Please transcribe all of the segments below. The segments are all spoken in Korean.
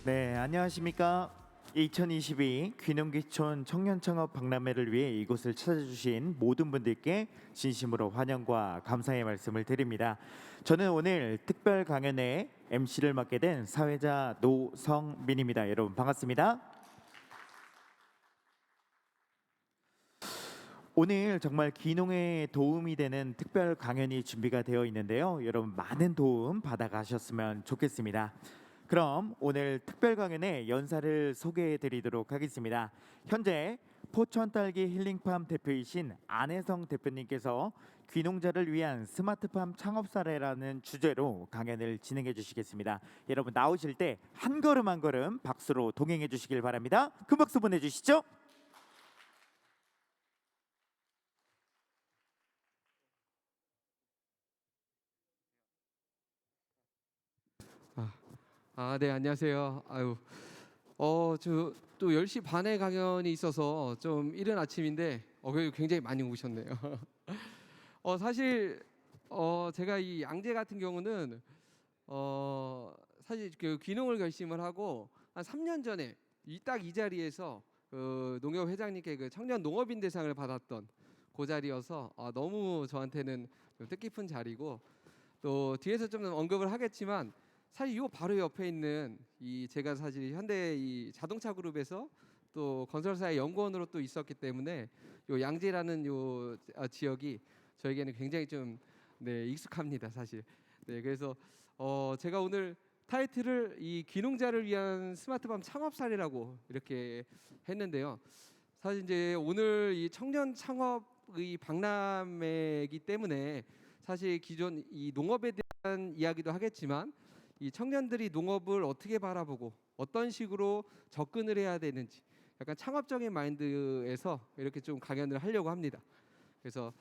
네, 안녕하십니까. 2022 귀농귀촌 청년창업 박람회를 위해 이곳을 찾아주신 모든 분들께 진심으로 환영과 감사의 말씀을 드립니다. 저는 오늘 특별 강연의 MC를 맡게 된 사회자 노성민입니다. 여러분 반갑습니다. 오늘 정말 귀농에 도움이 되는 특별 강연이 준비가 되어 있는데요. 여러분 많은 도움 받아가셨으면 좋겠습니다. 그럼 오늘 특별 강연의 연사를 소개해 드리도록 하겠습니다. 현재 포천딸기 힐링팜 대표이신 안혜성 대표님께서 귀농자를 위한 스마트팜 창업 사례라는 주제로 강연을 진행해 주시겠습니다. 여러분 나오실 때 한 걸음 한 걸음 박수로 동행해 주시길 바랍니다. 큰 박수 보내주시죠. 아, 네, 안녕하세요. 저 또 10시 반에 강연이 있어서 좀 이른 아침인데 그래도 굉장히 많이 오셨네요. 사실 제가 이 양재 같은 경우는 사실 그 귀농을 결심을 하고 한 3년 전에 이 자리에서 그 농협 회장님께 그 청년 농업인 대상을 받았던 그 자리여서 너무 저한테는 좀 뜻깊은 자리고, 또 뒤에서 좀 언급을 하겠지만 사실 요 바로 옆에 있는 이 제가 사실 현대 이 자동차 그룹에서 또 건설사의 연구원으로 또 있었기 때문에 요 양재라는 요 지역이 저에게는 굉장히 좀 익숙합니다, 사실. 그래서 제가 오늘 타이틀을 이 귀농자를 위한 스마트팜 창업 사례라고 이렇게 했는데요. 사실 이제 오늘 이 청년 창업의 박람회이기 때문에 사실 기존 이 농업에 대한 이야기도 하겠지만 이 청년들이 농업을 어떻게 바라보고 어떤 식으로 접근을 해야 되는지 약간 창업적인 마인드에서 이렇게 좀 강연을 하려고 합니다. 그래서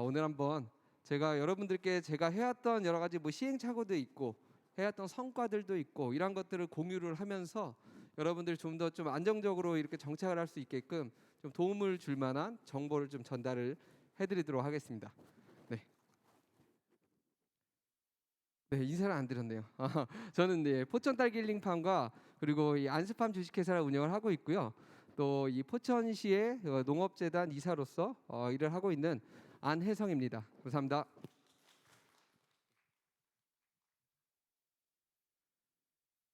오늘 한번 제가 여러분들께 제가 해왔던 여러 가지 뭐 시행착오도 있고 해왔던 성과들도 있고 이런 것들을 공유를 하면서 여러분들 좀 더 좀 안정적으로 이렇게 정착을 할 수 있게끔 좀 도움을 줄 만한 정보를 좀 전달을 해드리도록 하겠습니다. 네. 네, 인사를 안 드렸네요. 저는 포천 딸기 힐링팜과 그리고 이 안스팜 주식회사를 운영을 하고 있고요. 또 이 포천시의 농업재단 이사로서 일을 하고 있는 안혜성입니다. 감사합니다.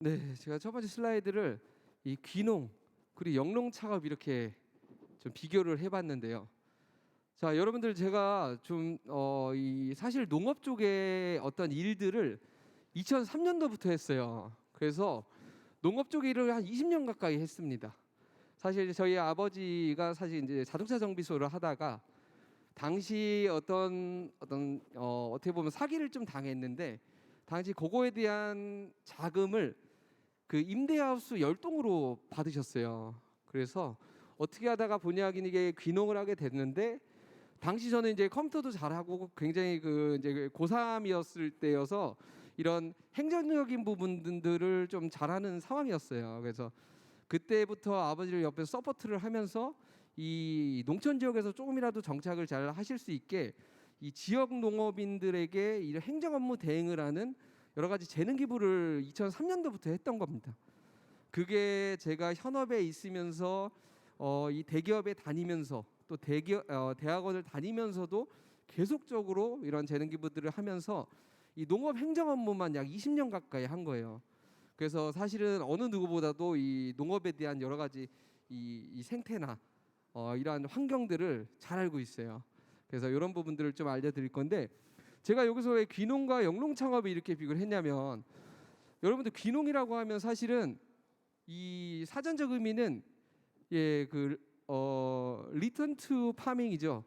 네, 제가 첫 번째 슬라이드를 이 귀농 그리고 영농 창업 이렇게 좀 비교를 해봤는데요. 자, 여러분들 제가 좀 이 사실 농업 쪽의 어떤 일들을 2003년도부터 했어요. 그래서 농업 쪽 일을 한 20년 가까이 했습니다. 사실 저희 아버지가 사실 이제 자동차 정비소를 하다가 당시 어떻게 보면 사기를 좀 당했는데 당시 그거에 대한 자금을 그 임대하우스 열동으로 받으셨어요. 그래서 어떻게 하다가 본의 아니게 귀농을 하게 됐는데 당시 저는 이제 컴퓨터도 잘하고 굉장히 그 이제 고3이었을 때여서 이런 행정적인 부분들을 좀 잘하는 상황이었어요. 그래서 그때부터 아버지를 옆에서 서포트를 하면서 이 농촌 지역에서 조금이라도 정착을 잘 하실 수 있게 이 지역 농업인들에게 이 행정 업무 대행을 하는 여러 가지 재능 기부를 2003년도부터 했던 겁니다. 그게 제가 현업에 있으면서 이 대기업에 다니면서 또 대학원을 다니면서도 계속적으로 이런 재능 기부들을 하면서 이 농업 행정 업무만 약 20년 가까이 한 거예요. 그래서 사실은 어느 누구보다도 이 농업에 대한 여러 가지 이 생태나 이러한 환경들을 잘 알고 있어요. 그래서 이런 부분들을 좀 알려드릴 건데, 제가 여기서 왜 귀농과 영농 창업을 이렇게 비교를 했냐면, 여러분들 귀농이라고 하면 사실은 이 사전적 의미는 리턴 투 파밍이죠.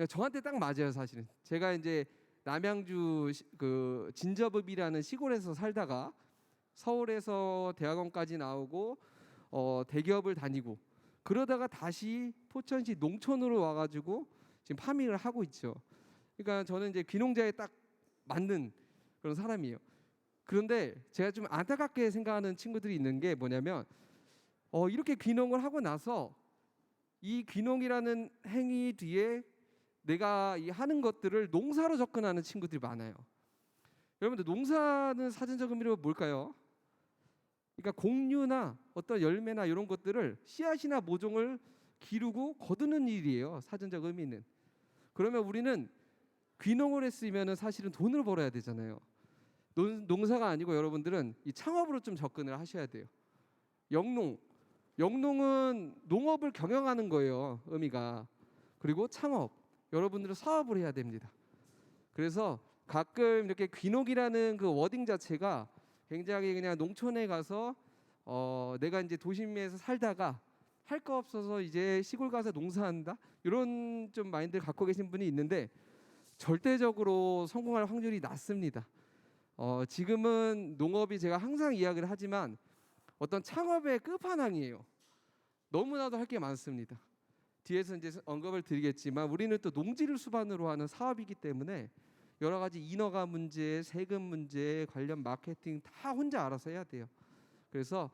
저한테 딱 맞아요, 사실은. 제가 이제 남양주 그 진저읍이라는 시골에서 살다가 서울에서 대학원까지 나오고 대기업을 다니고 그러다가 다시 포천시 농촌으로 와가지고 지금 파밍을 하고 있죠. 그러니까 저는 이제 귀농자에 딱 맞는 그런 사람이에요. 그런데 제가 좀 안타깝게 생각하는 친구들이 있는 게 뭐냐면 이렇게 귀농을 하고 나서 이 귀농이라는 행위 뒤에 내가 이 하는 것들을 농사로 접근하는 친구들이 많아요. 여러분들 농사는 사전적 의미로 뭘까요? 그러니까 곡류나 어떤 열매나 이런 것들을 씨앗이나 모종을 기르고 거두는 일이에요. 사전적 의미는. 그러면 우리는 귀농을 했으면은 사실은 돈을 벌어야 되잖아요. 농사가 아니고 여러분들은 이 창업으로 좀 접근을 하셔야 돼요. 영농은 농업을 경영하는 거예요. 의미가. 그리고 창업. 여러분들은 사업을 해야 됩니다. 그래서 가끔 이렇게 귀농이라는 그 워딩 자체가 굉장히 그냥 농촌에 가서 내가 이제 도심에서 살다가 할 거 없어서 이제 시골 가서 농사한다 이런 좀 마인드를 갖고 계신 분이 있는데 절대적으로 성공할 확률이 낮습니다. 지금은 농업이 제가 항상 이야기를 하지만 어떤 창업의 끝판왕이에요. 너무나도 할 게 많습니다. 뒤에서 이제 언급을 드리겠지만 우리는 또 농지를 수반으로 하는 사업이기 때문에 여러 가지 인허가 문제, 세금 문제, 관련 마케팅 다 혼자 알아서 해야 돼요. 그래서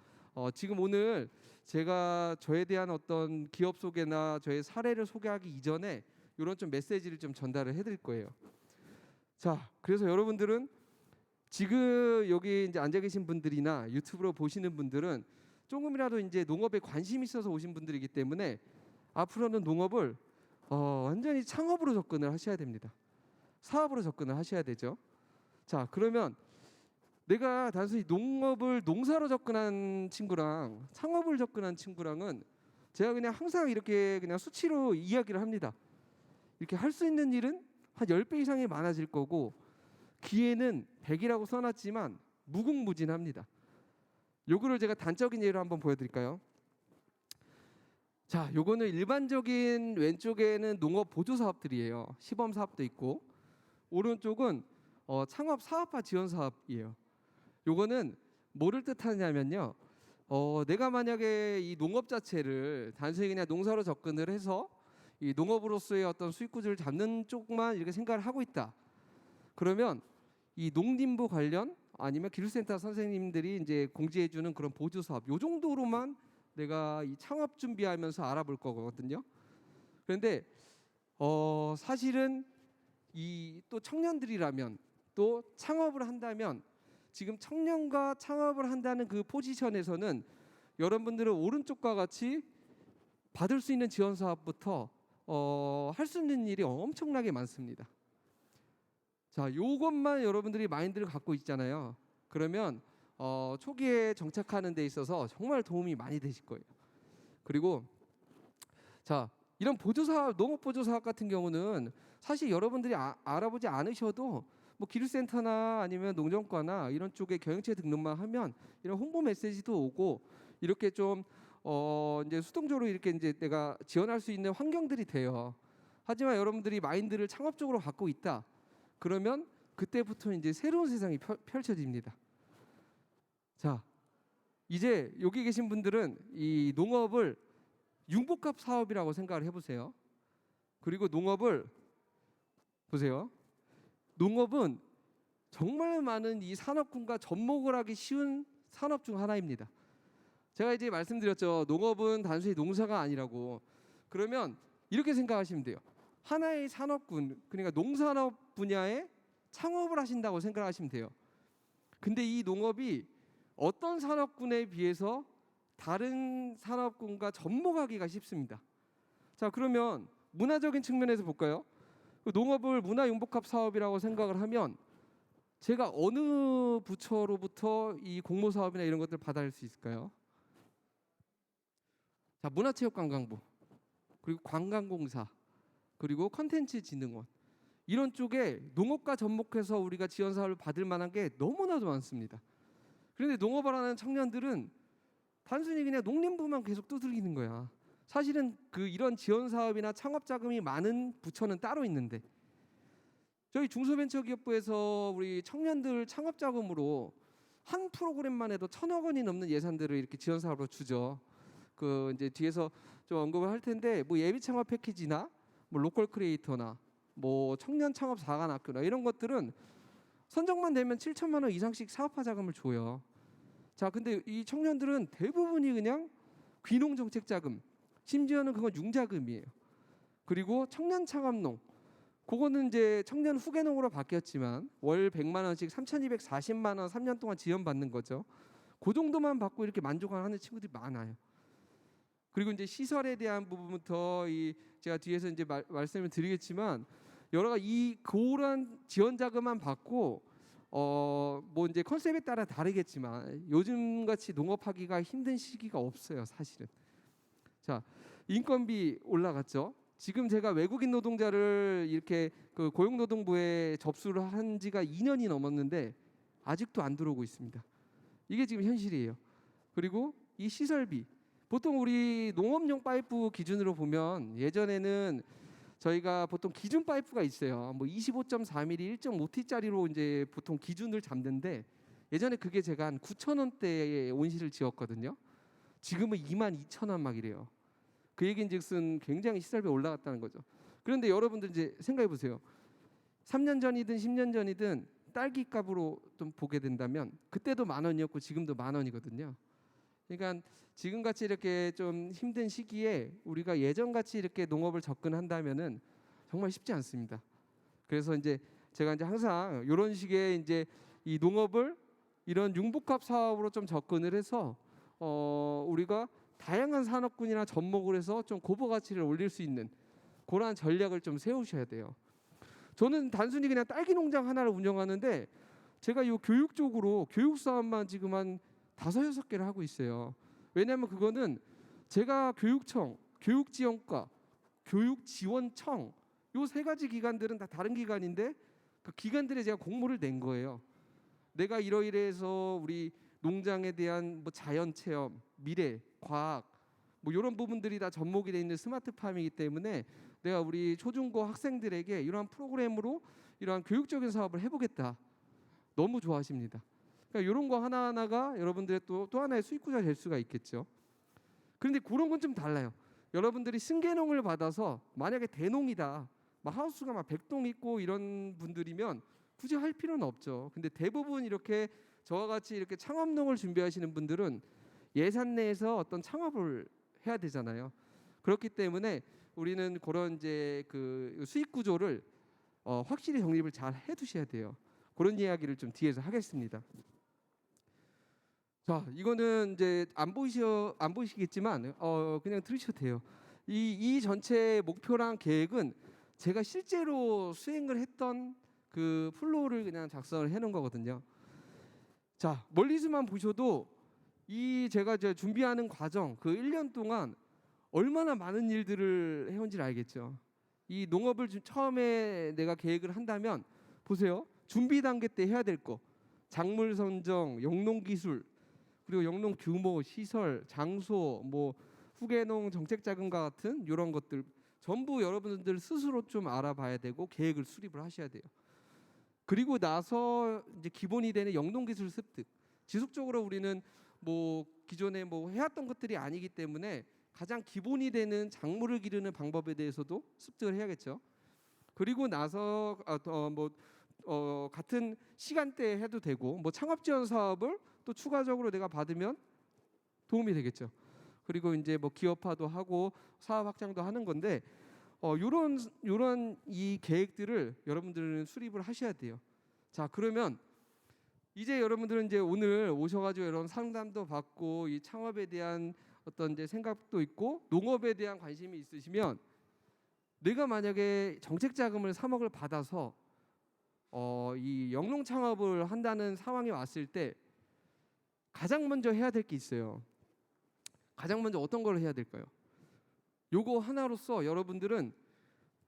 지금 오늘 제가 저에 대한 어떤 기업 소개나 저의 사례를 소개하기 이전에 이런 좀 메시지를 좀 전달을 해드릴 거예요. 자, 그래서 여러분들은 지금 여기 이제 앉아 계신 분들이나 유튜브로 보시는 분들은 조금이라도 이제 농업에 관심이 있어서 오신 분들이기 때문에 앞으로는 농업을 완전히 창업으로 접근을 하셔야 됩니다. 사업으로 접근을 하셔야 되죠. 자, 그러면 내가 단순히 농업을 농사로 접근한 친구랑 창업을 접근한 친구랑은 제가 그냥 항상 이렇게 그냥 수치로 이야기를 합니다. 이렇게 할 수 있는 일은 한 10배 이상이 많아질 거고 기회는 100이라고 써놨지만 무궁무진합니다. 요거를 제가 단적인 예로 한번 보여드릴까요? 자, 요거는 일반적인 왼쪽에는 농업 보조 사업들이에요. 시범 사업도 있고 오른쪽은 창업 사업화 지원 사업이에요. 요거는 뭐를 뜻하냐면요. 내가 만약에 이 농업 자체를 단순히 그냥 농사로 접근을 해서 이 농업으로서의 어떤 수익 구조를 잡는 쪽만 이렇게 생각을 하고 있다. 그러면 이 농림부 관련 아니면 기술센터 선생님들이 이제 공지해주는 그런 보조 사업 요 정도로만 내가 이 창업 준비하면서 알아볼 거거든요. 그런데 사실은 이 또 청년들이라면 또 창업을 한다면 지금 청년과 창업을 한다는 그 포지션에서는 여러분들은 오른쪽과 같이 받을 수 있는 지원 사업부터 할 수 있는 일이 엄청나게 많습니다. 자, 요것만 여러분들이 마인드를 갖고 있잖아요. 그러면 초기에 정착하는 데 있어서 정말 도움이 많이 되실 거예요. 그리고 자, 이런 보조사업, 농업 보조사업 같은 경우는 사실 여러분들이 알아보지 않으셔도 뭐 기술센터나 아니면 농정과나 이런 쪽에 경영체 등록만 하면 이런 홍보 메시지도 오고 이렇게 좀 이제 수동적으로 이렇게 이제 내가 지원할 수 있는 환경들이 돼요. 하지만 여러분들이 마인드를 창업적으로 갖고 있다. 그러면 그때부터 이제 새로운 세상이 펼쳐집니다. 자, 이제 여기 계신 분들은 이 농업을 융복합 사업이라고 생각을 해보세요. 그리고 농업을 보세요. 농업은 정말 많은 이 산업군과 접목을 하기 쉬운 산업 중 하나입니다. 제가 이제 말씀드렸죠. 농업은 단순히 농사가 아니라고. 그러면 이렇게 생각하시면 돼요. 하나의 산업군, 그러니까 농산업 분야에 창업을 하신다고 생각하시면 돼요. 근데 이 농업이 어떤 산업군에 비해서 다른 산업군과 접목하기가 쉽습니다. 자, 그러면 문화적인 측면에서 볼까요? 농업을 문화융복합 사업이라고 생각을 하면 제가 어느 부처로부터 이 공모 사업이나 이런 것들을 받아낼 수 있을까요? 자, 문화체육관광부, 그리고 관광공사, 그리고 컨텐츠진흥원 이런 쪽에 농업과 접목해서 우리가 지원 사업을 받을 만한 게 너무나도 많습니다. 그런데 농업을 하는 청년들은 단순히 그냥 농림부만 계속 두들기는 거야. 사실은 이런 지원 사업이나 창업 자금이 많은 부처는 따로 있는데 저희 중소벤처기업부에서 우리 청년들 창업 자금으로 한 프로그램만 해도 1,000억 원이 넘는 예산들을 이렇게 지원 사업으로 주죠. 이제 뒤에서 좀 언급을 할 텐데 뭐 예비 창업 패키지나 뭐 로컬 크리에이터나 뭐 청년 창업 사관학교나 이런 것들은 선정만 되면 7천만 원 이상씩 사업화 자금을 줘요. 자, 근데 이 청년들은 대부분이 그냥 귀농 정책 자금, 심지어는 그건 융자금이에요. 그리고 청년 창업농, 그거는 이제 청년 후계농으로 바뀌었지만 월 100만 원씩 3,240만 원 3년 동안 지원받는 거죠. 그 정도만 받고 이렇게 만족하는 친구들이 많아요. 그리고 이제 시설에 대한 부분부터 제가 뒤에서 이제 말씀을 드리겠지만 여러 가지 그런 지원 자금만 받고 뭐 이제 컨셉에 따라 다르겠지만 요즘 같이 농업하기가 힘든 시기가 없어요, 사실은. 자, 인건비 올라갔죠. 지금 제가 외국인 노동자를 이렇게 그 고용노동부에 접수를 한 지가 2년이 넘었는데 아직도 안 들어오고 있습니다. 이게 지금 현실이에요. 그리고 이 시설비, 보통 우리 농업용 파이프 기준으로 보면 예전에는 저희가 보통 기준 파이프가 있어요. 뭐 25.4mm 1.5T짜리로 이제 보통 기준을 잡는데 예전에 그게 제가 한 9,000원대에 온실을 지었거든요. 지금은 22,000원 막 이래요. 그 얘기인즉슨 굉장히 시설비 올라갔다는 거죠. 그런데 여러분들 이제 생각해 보세요. 3년 전이든 10년 전이든 딸기 값으로 좀 보게 된다면 그때도 10,000원이었고 지금도 10,000원이거든요. 그러니까 지금 같이 이렇게 좀 힘든 시기에 우리가 예전 같이 이렇게 농업을 접근한다면은 정말 쉽지 않습니다. 그래서 이제 제가 이제 항상 이런 식의 이제 이 농업을 이런 융복합 사업으로 좀 접근을 해서 우리가 다양한 산업군이나 접목을 해서 좀 고부 가치를 올릴 수 있는 그러한 전략을 좀 세우셔야 돼요. 저는 단순히 그냥 딸기 농장 하나를 운영하는데 제가 이 교육 쪽으로 교육 사업만 지금 한 5-6개를 하고 있어요. 왜냐하면 그거는 제가 교육청, 교육지원과, 교육지원청 요 3가지 기관들은 다 다른 기관인데 그 기관들에 제가 공모를 낸 거예요. 내가 이러이러해서 우리 농장에 대한 뭐 자연 체험, 미래, 과학 뭐 이런 부분들이 다 접목이 돼 있는 스마트팜이기 때문에 내가 우리 초중고 학생들에게 이러한 프로그램으로 이러한 교육적인 사업을 해보겠다. 너무 좋아하십니다. 그러니까 이런 거 하나하나가 여러분들의 또 하나의 수익구가 될 수가 있겠죠. 그런데 그런 건 좀 달라요. 여러분들이 승계농을 받아서 만약에 대농이다, 막 하우스가 막 100동 있고 이런 분들이면 굳이 할 필요는 없죠. 근데 대부분 이렇게 저와 같이 이렇게 창업농을 준비하시는 분들은 예산 내에서 어떤 창업을 해야 되잖아요. 그렇기 때문에 우리는 그런 이제 그 수익 구조를 확실히 정립을 잘 해두셔야 돼요. 그런 이야기를 좀 뒤에서 하겠습니다. 자, 이거는 이제 안 보이시겠지만 그냥 들으셔도 돼요. 이 전체 목표랑 계획은 제가 실제로 수행을 했던 그 플로우를 그냥 작성을 해놓은 거거든요. 자, 멀리서만 보셔도 제가 준비하는 과정 그 1년 동안 얼마나 많은 일들을 해온지를 알겠죠. 이 농업을 처음에 내가 계획을 한다면 보세요. 준비 단계 때 해야 될 거, 작물 선정, 영농 기술, 그리고 영농 규모, 시설, 장소, 뭐 후계농 정책 자금과 같은 이런 것들 전부 여러분들 스스로 좀 알아봐야 되고 계획을 수립을 하셔야 돼요. 그리고 나서 이제 기본이 되는 영농 기술 습득. 지속적으로 우리는 뭐 기존에 뭐 해왔던 것들이 아니기 때문에 가장 기본이 되는 작물을 기르는 방법에 대해서도 습득을 해야겠죠. 그리고 나서 같은 시간대에 해도 되고 뭐 창업 지원 사업을 또 추가적으로 내가 받으면 도움이 되겠죠. 그리고 이제 뭐 기업화도 하고 사업 확장도 하는 건데 요런 이 계획들을 여러분들은 수립을 하셔야 돼요. 자, 그러면 이제 여러분들은 이제 오늘 오셔가지고 이런 상담도 받고 이 창업에 대한 어떤 이제 생각도 있고 농업에 대한 관심이 있으시면 내가 만약에 정책 자금을 3억을 받아서 이 영농 창업을 한다는 상황이 왔을 때 가장 먼저 해야 될 게 있어요. 가장 먼저 어떤 걸 해야 될까요? 요거 하나로서 여러분들은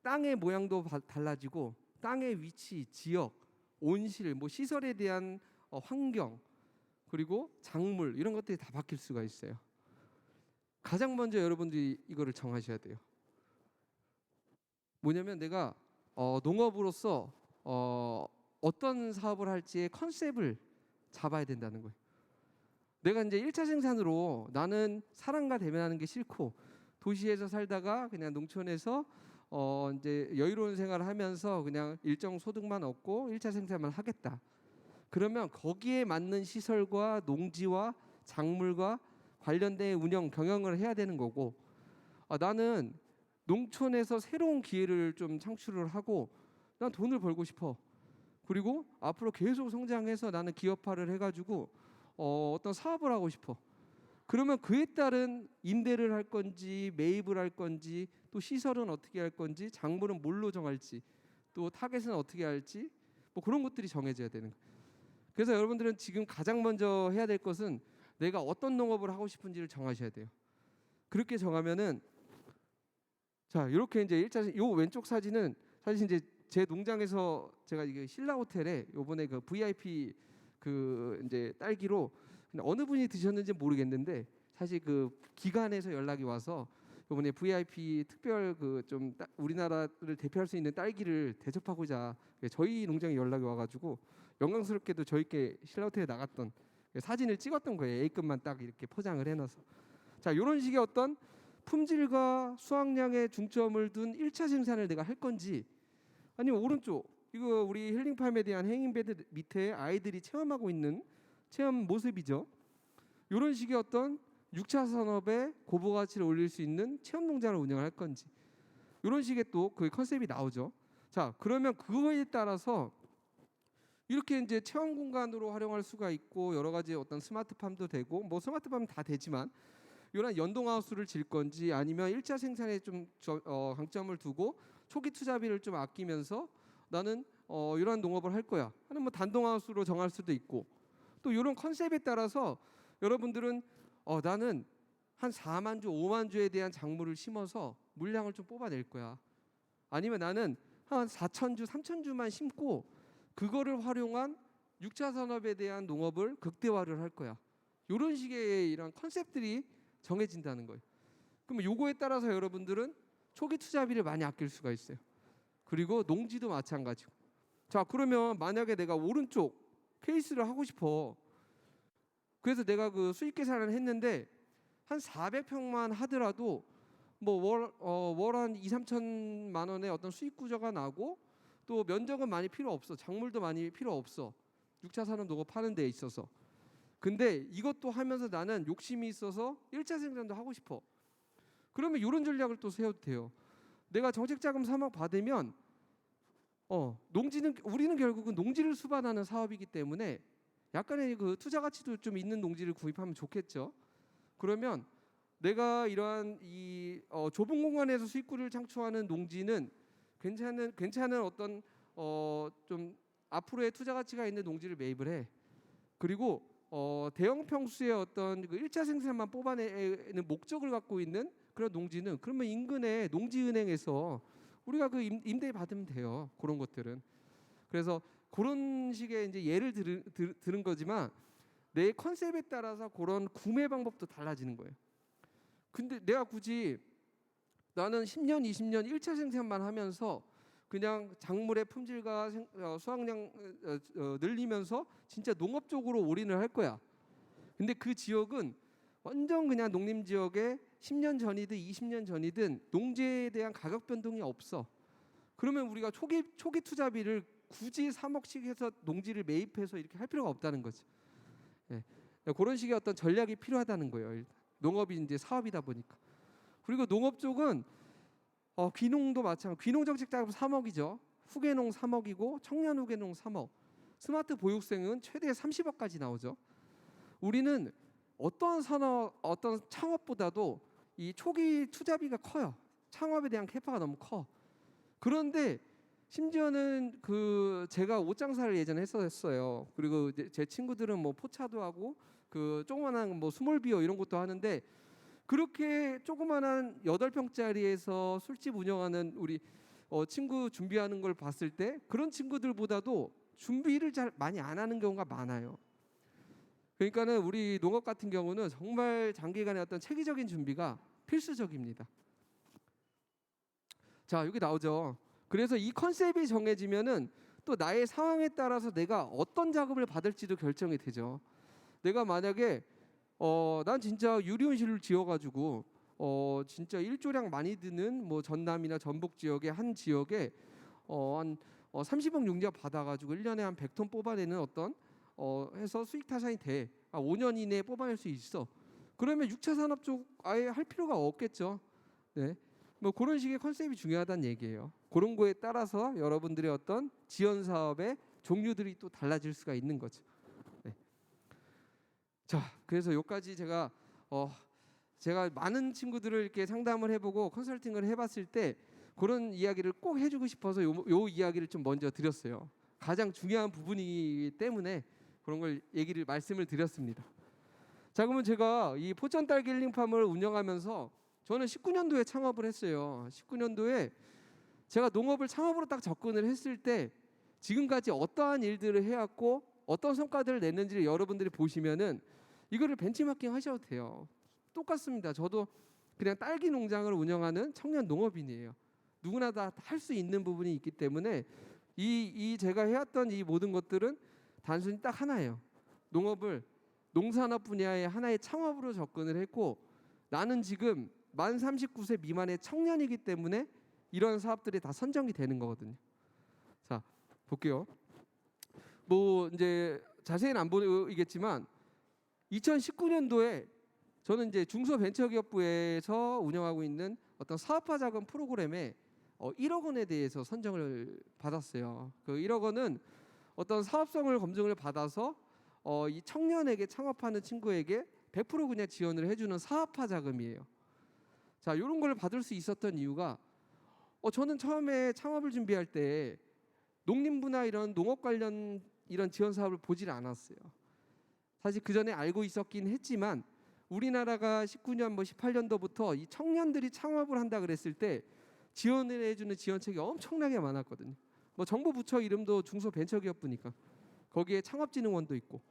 땅의 모양도 달라지고 땅의 위치, 지역, 온실, 뭐 시설에 대한 환경 그리고 작물 이런 것들이 다 바뀔 수가 있어요. 가장 먼저 여러분들이 이거를 정하셔야 돼요. 뭐냐면 내가 농업으로서 어떤 사업을 할지의 컨셉을 잡아야 된다는 거예요. 내가 이제 1차 생산으로 나는 사람과 대면하는 게 싫고 도시에서 살다가 그냥 농촌에서 이제 여유로운 생활을 하면서 그냥 일정 소득만 얻고 1차 생산만 하겠다. 그러면 거기에 맞는 시설과 농지와 작물과 관련된 운영 경영을 해야 되는 거고 나는 농촌에서 새로운 기회를 좀 창출을 하고 난 돈을 벌고 싶어. 그리고 앞으로 계속 성장해서 나는 기업화를 해가지고 어떤 사업을 하고 싶어. 그러면 그에 따른 임대를 할 건지 매입을 할 건지 또 시설은 어떻게 할 건지 작물은 뭘로 정할지 또 타겟은 어떻게 할지 뭐 그런 것들이 정해져야 되는 거예요. 그래서 여러분들은 지금 가장 먼저 해야 될 것은 내가 어떤 농업을 하고 싶은지를 정하셔야 돼요. 그렇게 정하면은 자 이렇게 이제 요 왼쪽 사진은 사실 이제 제 농장에서 제가 이게 신라 호텔에 요번에 그 VIP 그 이제 딸기로 어느 분이 드셨는지 모르겠는데 사실 그 기관에서 연락이 와서 요번에 VIP 특별 그 좀 우리나라를 대표할 수 있는 딸기를 대접하고자 저희 농장에 연락이 와가지고 영광스럽게도 저희께 신라 호텔에 나갔던 사진을 찍었던 거예요. A급만 딱 이렇게 포장을 해놔서. 자 이런 식의 어떤 품질과 수확량에 중점을 둔 1차 생산을 내가 할 건지 아니면 오른쪽 이거 우리 힐링팜에 대한 행인베드 밑에 아이들이 체험하고 있는 체험 모습이죠. 이런 식의 어떤 6차 산업의 고부 가치를 올릴 수 있는 체험 농장을 운영할 건지 이런 식의 또 그 컨셉이 나오죠. 자 그러면 그거에 따라서 이렇게 이제 체험 공간으로 활용할 수가 있고 여러 가지 어떤 스마트팜도 되고 뭐 스마트팜은 다 되지만 이런 연동하우스를 질 건지 아니면 1차 생산에 좀 강점을 두고 초기 투자비를 좀 아끼면서 나는 이러한 농업을 할 거야 하는 뭐 단동하우스로 정할 수도 있고 또 이런 컨셉에 따라서 여러분들은 나는 한 4만 주, 5만 주에 대한 작물을 심어서 물량을 좀 뽑아낼 거야. 아니면 나는 한 4천 주, 3천 주만 심고 그거를 활용한 6차 산업에 대한 농업을 극대화를 할 거야. 이런 식의 이런 컨셉들이 정해진다는 거예요. 그러면 요거에 따라서 여러분들은 초기 투자비를 많이 아낄 수가 있어요. 그리고 농지도 마찬가지고. 자 그러면 만약에 내가 오른쪽 케이스를 하고 싶어. 그래서 내가 그 수익 계산을 했는데 한 400평만 하더라도 뭐 월 한 2, 3천만 원의 어떤 수익 구조가 나고 또 면적은 많이 필요 없어. 작물도 많이 필요 없어. 6차 산업 농업하는 데 있어서. 근데 이것도 하면서 나는 욕심이 있어서 1차 생산도 하고 싶어. 그러면 이런 전략을 또 세워도 돼요. 내가 정책 자금 3억 받으면 농지는 우리는 결국은 농지를 수반하는 사업이기 때문에 약간의 그 투자 가치도 좀 있는 농지를 구입하면 좋겠죠. 그러면 내가 이러한 이 좁은 공간에서 수익구를 창출하는 농지는 괜찮은 어떤 좀 앞으로의 투자 가치가 있는 농지를 매입을 해. 그리고 대형 평수의 어떤 그 1차 생산만 뽑아내는 목적을 갖고 있는 그런 농지는 그러면 인근의 농지은행에서 우리가 그 임대 받으면 돼요. 그런 것들은. 그래서 그런 식의 이제 예를 들은 거지만 내 컨셉에 따라서 그런 구매 방법도 달라지는 거예요. 근데 내가 굳이 나는 10년, 20년 1차 생산만 하면서 그냥 작물의 품질과 수확량 늘리면서 진짜 농업 쪽으로 올인을 할 거야. 근데 그 지역은 완전 그냥 농림 지역에 10년 전이든 20년 전이든 농지에 대한 가격 변동이 없어. 그러면 우리가 초기 투자비를 굳이 3억씩 해서 농지를 매입해서 이렇게 할 필요가 없다는 거죠. 예. 그런 식의 어떤 전략이 필요하다는 거예요. 농업이 이제 사업이다 보니까. 그리고 농업 쪽은 귀농도 마찬가지. 귀농 정책 자금 3억이죠. 후계농 3억이고 청년 후계농 3억. 스마트 보육생은 최대 30억까지 나오죠. 우리는 어떤 산업, 어떤 창업보다도 이 초기 투자비가 커요. 창업에 대한 캐파가 너무 커. 그런데 심지어는 그 제가 옷 장사를 예전에 했었어요. 그리고 제 친구들은 뭐 포차도 하고 그 조그만한 뭐 스몰비어 이런 것도 하는데 그렇게 조그만한 8평짜리에서 술집 운영하는 우리 친구 준비하는 걸 봤을 때 그런 친구들보다도 준비를 잘 많이 안 하는 경우가 많아요. 그러니까는 우리 농업 같은 경우는 정말 장기간의 어떤 체계적인 준비가 필수적입니다. 자, 여기 나오죠. 그래서 이 컨셉이 정해지면은 또 나의 상황에 따라서 내가 어떤 작업을 받을지도 결정이 되죠. 내가 만약에 난 진짜 유리온실을 지어가지고 진짜 일조량 많이 드는 뭐 전남이나 전북 지역의 한 지역에 한 30억 융자 받아가지고 1년에 한 100톤 뽑아내는 어떤 해서 수익 타산이 돼. 5년 이내에 뽑아낼 수 있어. 그러면 6차 산업 쪽 아예 할 필요가 없겠죠. 네. 뭐 그런 식의 컨셉이 중요하다는 얘기예요. 그런 거에 따라서 여러분들의 어떤 지원 사업의 종류들이 또 달라질 수가 있는 거죠. 네. 자, 그래서 여기까지 제가 많은 친구들을 이렇게 상담을 해보고 컨설팅을 해봤을 때 그런 이야기를 꼭 해주고 싶어서 요 이야기를 좀 먼저 드렸어요. 가장 중요한 부분이기 때문에 그런 걸 말씀을 드렸습니다. 자, 그러면 제가 이 포천 딸기 힐링팜을 운영하면서 저는 19년도에 창업을 했어요. 19년도에 제가 농업을 창업으로 딱 접근을 했을 때 지금까지 어떠한 일들을 해왔고 어떤 성과들을 냈는지를 여러분들이 보시면은 이거를 벤치마킹 하셔도 돼요. 똑같습니다. 저도 그냥 딸기 농장을 운영하는 청년 농업인이에요. 누구나 다 할 수 있는 부분이 있기 때문에 이 제가 해왔던 이 모든 것들은 단순히 딱 하나예요. 농산업 분야의 하나의 창업으로 접근을 했고 나는 지금 만 39세 미만의 청년이기 때문에 이런 사업들이 다 선정이 되는 거거든요. 자, 볼게요. 뭐 이제 자세히는 안 보이겠지만 2019년도에 저는 이제 중소벤처기업부에서 운영하고 있는 어떤 사업화 자금 프로그램에 1억 원에 대해서 선정을 받았어요. 그 1억 원은 어떤 사업성을 검증을 받아서 이 청년에게 창업하는 친구에게 100% 그냥 지원을 해주는 사업화 자금이에요. 자, 이런 걸 받을 수 있었던 이유가 저는 처음에 창업을 준비할 때 농림부나 이런 농업 관련 이런 지원 사업을 보질 않았어요. 사실 그 전에 알고 있었긴 했지만 우리나라가 19년 18년도부터 이 청년들이 창업을 한다 그랬을 때 지원을 해주는 지원책이 엄청나게 많았거든요. 뭐 정부 부처 이름도 중소벤처기업부니까 거기에 창업진흥원도 있고.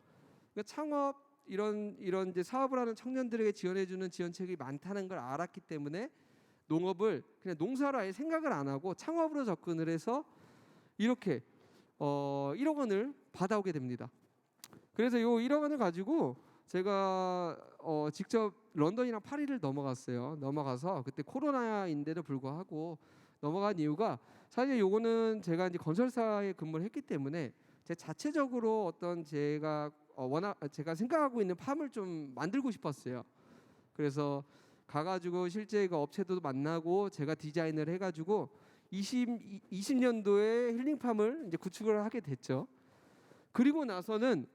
그러니까 창업 이런 이제 사업을 하는 청년들에게 지원해주는 지원책이 많다는 걸 알았기 때문에 농업을 그냥 농사로 아예 생각을 안 하고 창업으로 접근을 해서 이렇게 1억 원을 받아오게 됩니다. 그래서 요 1억 원을 가지고 제가 직접 런던이랑 파리를 넘어갔어요. 넘어가서 그때 코로나인데도 불구하고 넘어간 이유가 사실 요거는 제가 이제 건설사에 근무를 했기 때문에 제 자체적으로 어떤 제가 제가 생각하고 있는 팜을 좀 만들고 싶었어요. 그래서 가가지고 실제 그 업체도 만나고 제가 디자인을 해가지고 20년도에 힐링팜을 이제 구축을 하게 됐죠. 그리고 나서는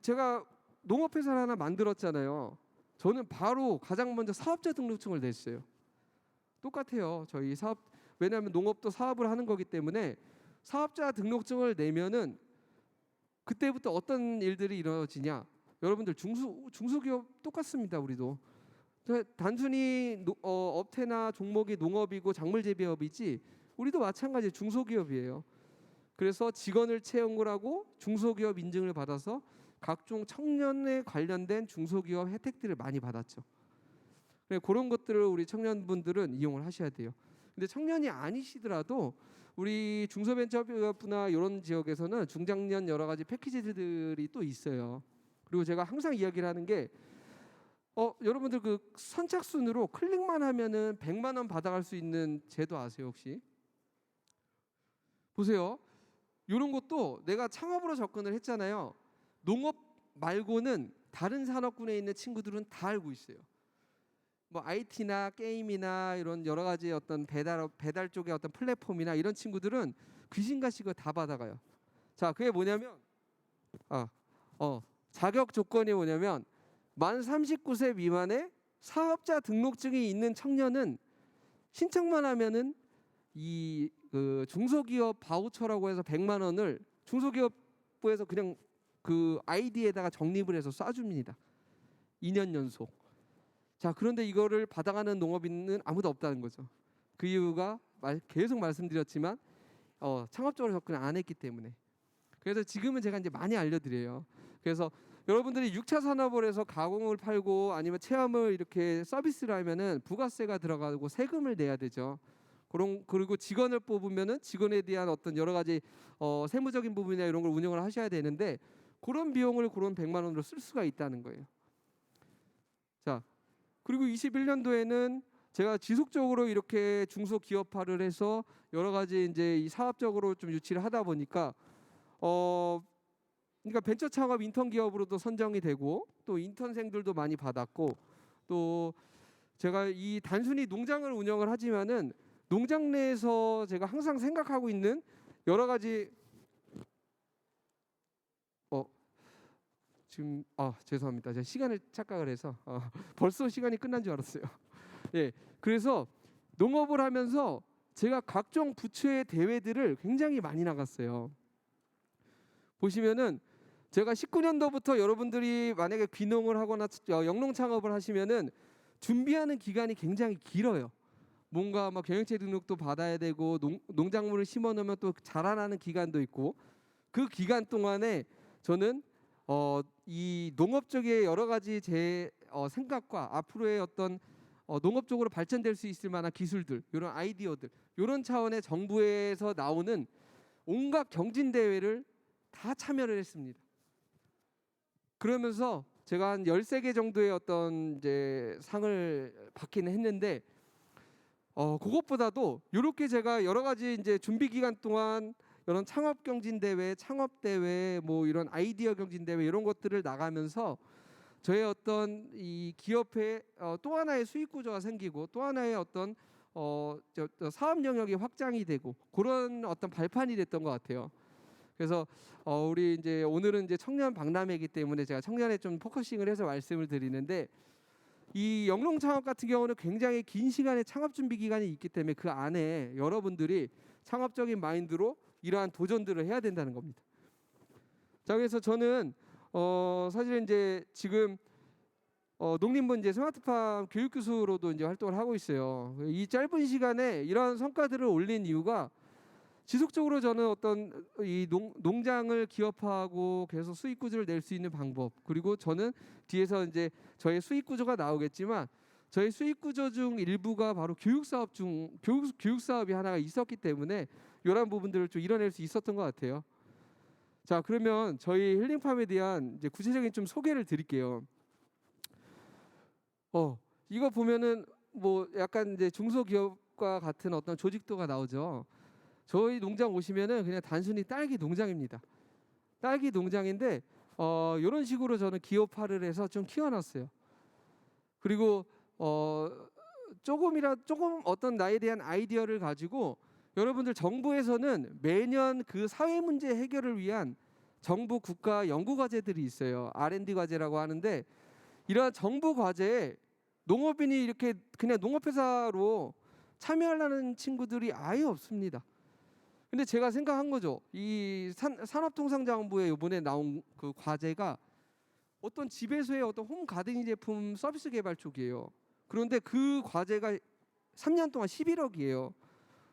제가 농업회사를 하나 만들었잖아요. 저는 바로 가장 먼저 사업자 등록증을 냈어요. 똑같아요. 저희 사업 왜냐하면 농업도 사업을 하는 거기 때문에 사업자 등록증을 내면은 그때부터 어떤 일들이 이루어지냐? 여러분들 중소기업 똑같습니다. 우리도 단순히 업태나 종목이 농업이고 작물 재배업이지 우리도 마찬가지 중소기업이에요. 그래서 직원을 채용을 하고 중소기업 인증을 받아서 각종 청년에 관련된 중소기업 혜택들을 많이 받았죠. 그런 것들을 우리 청년분들은 이용을 하셔야 돼요. 근데 청년이 아니시더라도 우리 중소벤처기업부나 이런 지역에서는 중장년 여러 가지 패키지들이 또 있어요. 그리고 제가 항상 이야기를 하는 게 여러분들 그 선착순으로 클릭만 하면은 100만 원 받아갈 수 있는 제도 아세요 혹시? 보세요. 이런 것도 내가 창업으로 접근을 했잖아요. 농업 말고는 다른 산업군에 있는 친구들은 다 알고 있어요. 뭐 IT나 게임이나 이런 여러 가지 어떤 배달 쪽의 어떤 플랫폼이나 이런 친구들은 귀신같이 그거 다 받아가요. 자, 그게 뭐냐면 자격 조건이 뭐냐면 만 39세 미만의 사업자 등록증이 있는 청년은 신청만 하면은 그 중소기업 바우처라고 해서 100만 원을 중소기업부에서 그냥 그 아이디에다가 적립을 해서 쏴줍니다. 2년 연속. 자, 그런데 이거를 받아가는 농업인은 아무도 없다는 거죠. 그 이유가 계속 말씀드렸지만 창업적으로 접근 안 했기 때문에. 그래서 지금은 제가 이제 많이 알려드려요. 그래서 여러분들이 6차 산업을 해서 가공을 팔고 아니면 체험을 이렇게 서비스를 하면은 부가세가 들어가고 세금을 내야 되죠. 그리고 직원을 뽑으면은 직원에 대한 어떤 여러 가지 세무적인 부분이나 이런 걸 운영을 하셔야 되는데 그런 비용을 그런 100만 원으로 쓸 수가 있다는 거예요. 자, 그리고 21년도에는 제가 지속적으로 이렇게 중소기업화를 해서 여러 가지 이제 이 사업적으로 좀 유치를 하다 보니까 그러니까 벤처 창업 인턴 기업으로도 선정이 되고 또 인턴생들도 많이 받았고 또 제가 이 단순히 농장을 운영을 하지만은 농장 내에서 제가 항상 생각하고 있는 여러 가지 지금 죄송합니다. 제가 시간을 착각을 해서 벌써 시간이 끝난 줄 알았어요. 예, 그래서 농업을 하면서 제가 각종 부처의 대회들을 굉장히 많이 나갔어요. 보시면은 제가 19년도부터 여러분들이 만약에 귀농을 하거나 영농 창업을 하시면은 준비하는 기간이 굉장히 길어요. 뭔가 막 경영체 등록도 받아야 되고 농작물을 심어 놓으면 또 자라나는 기간도 있고, 그 기간 동안에 저는 이 농업 쪽에 여러 가지 제 생각과 앞으로의 어떤 농업적으로 발전될 수 있을 만한 기술들, 이런 아이디어들, 이런 차원의 정부에서 나오는 온갖 경진 대회를 다 참여를 했습니다. 그러면서 제가 한 13개 정도의 어떤 이제 상을 받기는 했는데, 그것보다도 이렇게 제가 여러 가지 이제 준비 기간 동안 이런 창업 경진 대회, 창업 대회, 뭐 이런 아이디어 경진 대회 이런 것들을 나가면서 저의 어떤 이 기업의 또 하나의 수익 구조가 생기고, 또 하나의 어떤 사업 영역이 확장이 되고, 그런 어떤 발판이 됐던 것 같아요. 그래서 우리 이제 오늘은 이제 청년 박람회이기 때문에 제가 청년에 좀 포커싱을 해서 말씀을 드리는데, 이 영농 창업 같은 경우는 굉장히 긴 시간의 창업 준비 기간이 있기 때문에 그 안에 여러분들이 창업적인 마인드로 이러한 도전들을 해야 된다는 겁니다. 자, 그래서 저는 사실 이제 지금 농림부 이제 스마트팜 교육 교수로도 이제 활동을 하고 있어요. 이 짧은 시간에 이러한 성과들을 올린 이유가, 지속적으로 저는 어떤 이 농장을 기업화하고 계속 수익 구조를 낼 수 있는 방법, 그리고 저는 뒤에서 이제 저의 수익 구조가 나오겠지만 저희 수익 구조 중 일부가 바로 교육 사업이 하나가 있었기 때문에 이런 부분들을 좀 이뤄낼 수 있었던 것 같아요. 자, 그러면 저희 힐링팜에 대한 이제 구체적인 좀 소개를 드릴게요. 이거 보면은 뭐 약간 이제 중소기업과 같은 어떤 조직도가 나오죠. 저희 농장 오시면은 그냥 단순히 딸기 농장입니다. 딸기 농장인데 이런 식으로 저는 기업화를 해서 좀 키워놨어요. 그리고 조금 어떤 나에 대한 아이디어를 가지고, 여러분들 정부에서는 매년 그 사회 문제 해결을 위한 정부 국가 연구 과제들이 있어요. R&D 과제라고 하는데, 이러한 정부 과제에 농업인이 이렇게 그냥 농업회사로 참여하려는 친구들이 아예 없습니다. 근데 제가 생각한 거죠. 이 산업통상자원부에 이번에 나온 그 과제가 어떤 집에서의 어떤 홈 가드닝 제품 서비스 개발 쪽이에요. 그런데 그 과제가 3년 동안 11억이에요.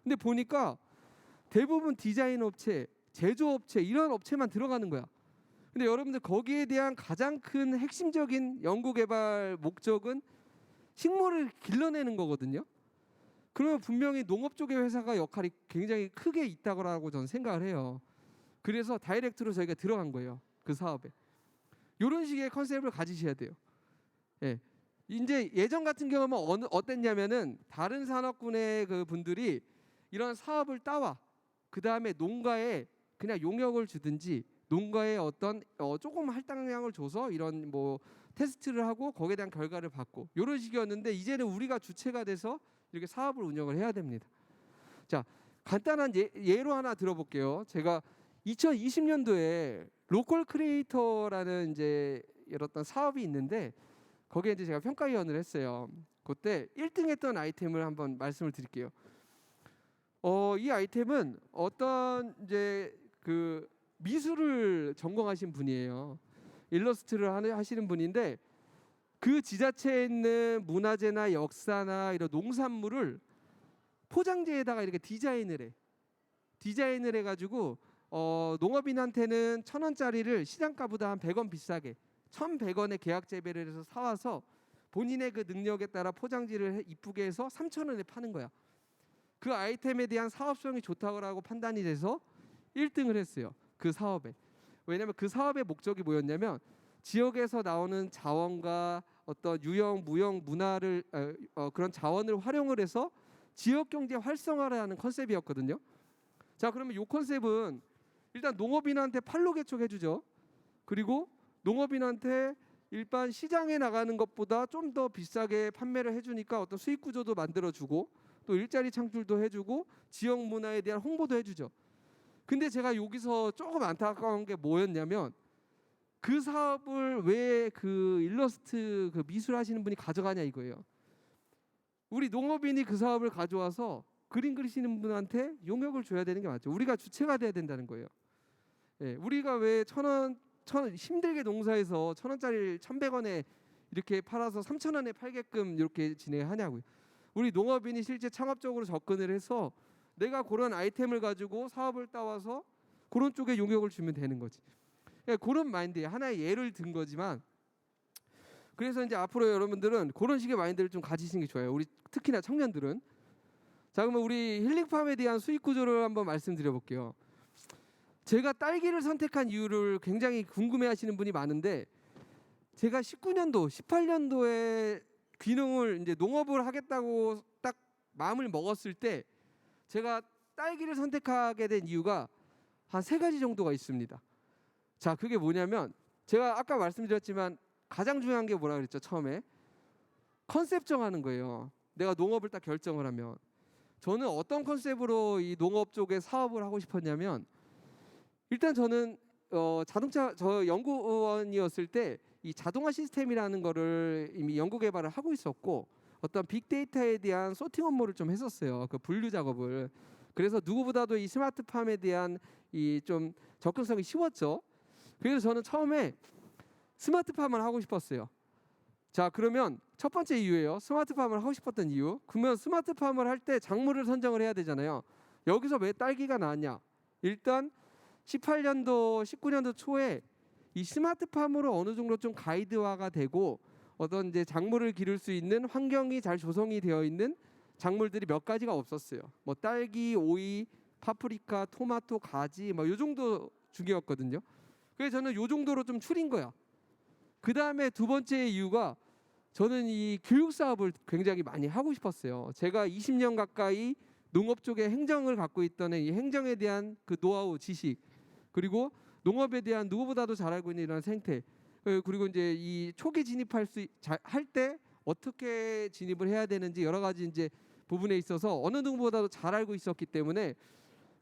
근데 보니까 대부분 디자인 업체, 제조업체, 이런 업체만 들어가는 거야. 근데 여러분들 거기에 대한 가장 큰 핵심적인 연구 개발 목적은 식물을 길러내는 거거든요. 그러면 분명히 농업 쪽의 회사가 역할이 굉장히 크게 있다고 저는 생각을 해요. 그래서 다이렉트로 저희가 들어간 거예요, 그 사업에. 이런 식의 컨셉을 가지셔야 돼요. 예. 이제 예전 같은 경우는 어땠냐면은 다른 산업군의 그 분들이 이런 사업을 따와 그 다음에 농가에 그냥 용역을 주든지, 농가에 어떤 조금 할당량을 줘서 이런 뭐 테스트를 하고 거기에 대한 결과를 받고, 이런 식이었는데, 이제는 우리가 주체가 돼서 이렇게 사업을 운영을 해야 됩니다. 자, 간단한 예로 하나 들어볼게요. 제가 2020년도에 로컬 크리에이터라는 이제 어떤 사업이 있는데, 거기에 이제 제가 평가위원을 했어요. 그때 1등했던 아이템을 한번 말씀을 드릴게요. 이 아이템은 어떤 이제 그 미술을 전공하신 분이에요. 일러스트를 하시는 분인데, 그 지자체에 있는 문화재나 역사나 이런 농산물을 포장지에다가 이렇게 디자인을 해가지고 농업인한테는 1,000원짜리를 시장가보다 한 100원 비싸게 1,100원에 계약 재배를 해서 사와서 본인의 그 능력에 따라 포장지를 이쁘게 해서 3,000원에 파는 거야. 그 아이템에 대한 사업성이 좋다고 판단이 돼서 1등을 했어요, 그 사업에. 왜냐하면 그 사업의 목적이 뭐였냐면, 지역에서 나오는 자원과 어떤 유형, 무형, 문화를 그런 자원을 활용을 해서 지역 경제 활성화를 하는 컨셉이었거든요. 자, 그러면 이 컨셉은 일단 농업인한테 판로 개척해주죠. 그리고 농업인한테 일반 시장에 나가는 것보다 좀 더 비싸게 판매를 해주니까 어떤 수익 구조도 만들어주고, 또 일자리 창출도 해주고, 지역 문화에 대한 홍보도 해주죠. 근데 제가 여기서 조금 안타까운 게 뭐였냐면, 그 사업을 왜 그 일러스트 그 미술 하시는 분이 가져가냐 이거예요. 우리 농업인이 그 사업을 가져와서 그림 그리시는 분한테 용역을 줘야 되는 게 맞죠. 우리가 주체가 돼야 된다는 거예요. 예, 우리가 왜 천 원 힘들게 농사해서 1,000원짜리 1,100원에 이렇게 팔아서 3,000원에 팔게끔 이렇게 진행하냐고요. 우리 농업인이 실제 창업적으로 접근을 해서 내가 그런 아이템을 가지고 사업을 따와서 그런 쪽에 용역을 주면 되는 거지. 예, 그런 마인드 하나의 예를 든 거지만, 그래서 이제 앞으로 여러분들은 그런 식의 마인드를 좀 가지시는 게 좋아요. 우리 특히나 청년들은. 자, 그러면 우리 힐링팜에 대한 수익 구조를 한번 말씀드려 볼게요. 제가 딸기를 선택한 이유를 굉장히 궁금해하시는 분이 많은데, 제가 19년도, 18년도에 귀농을 이제 농업을 하겠다고 딱 마음을 먹었을 때 제가 딸기를 선택하게 된 이유가 한 3가지 정도가 있습니다. 자, 그게 뭐냐면 제가 아까 말씀드렸지만 가장 중요한 게 뭐라 그랬죠? 처음에 컨셉 정하는 거예요. 내가 농업을 딱 결정을 하면 저는 어떤 컨셉으로 이 농업 쪽에 사업을 하고 싶었냐면, 일단 저는 자동차 연구원이었을 때 이 자동화 시스템이라는 거를 이미 연구 개발을 하고 있었고, 어떤 빅데이터에 대한 소팅 업무를 좀 했었어요. 그 분류 작업을. 그래서 누구보다도 이 스마트팜에 대한 이 좀 접근성이 쉬웠죠. 그래서 저는 처음에 스마트팜을 하고 싶었어요. 자, 그러면 첫 번째 이유예요. 스마트팜을 하고 싶었던 이유. 그러면 스마트팜을 할 때 작물을 선정을 해야 되잖아요. 여기서 왜 딸기가 나왔냐? 일단 18년도, 19년도 초에 이 스마트팜으로 어느 정도 좀 가이드화가 되고 어떤 이제 작물을 기를 수 있는 환경이 잘 조성이 되어 있는 작물들이 몇 가지가 없었어요. 뭐 딸기, 오이, 파프리카, 토마토, 가지 뭐 요 정도 중이었거든요. 그래서 저는 요 정도로 좀 추린 거야. 그 다음에 두 번째 이유가 저는 이 교육 사업을 굉장히 많이 하고 싶었어요. 제가 20년 가까이 농업 쪽에 행정을 갖고 있던 이 행정에 대한 그 노하우, 지식, 그리고 농업에 대한 누구보다도 잘 알고 있는 이런 생태, 그리고 이제 이 초기 진입할 할 때 어떻게 진입을 해야 되는지 여러 가지 이제 부분에 있어서 어느 누구보다도 잘 알고 있었기 때문에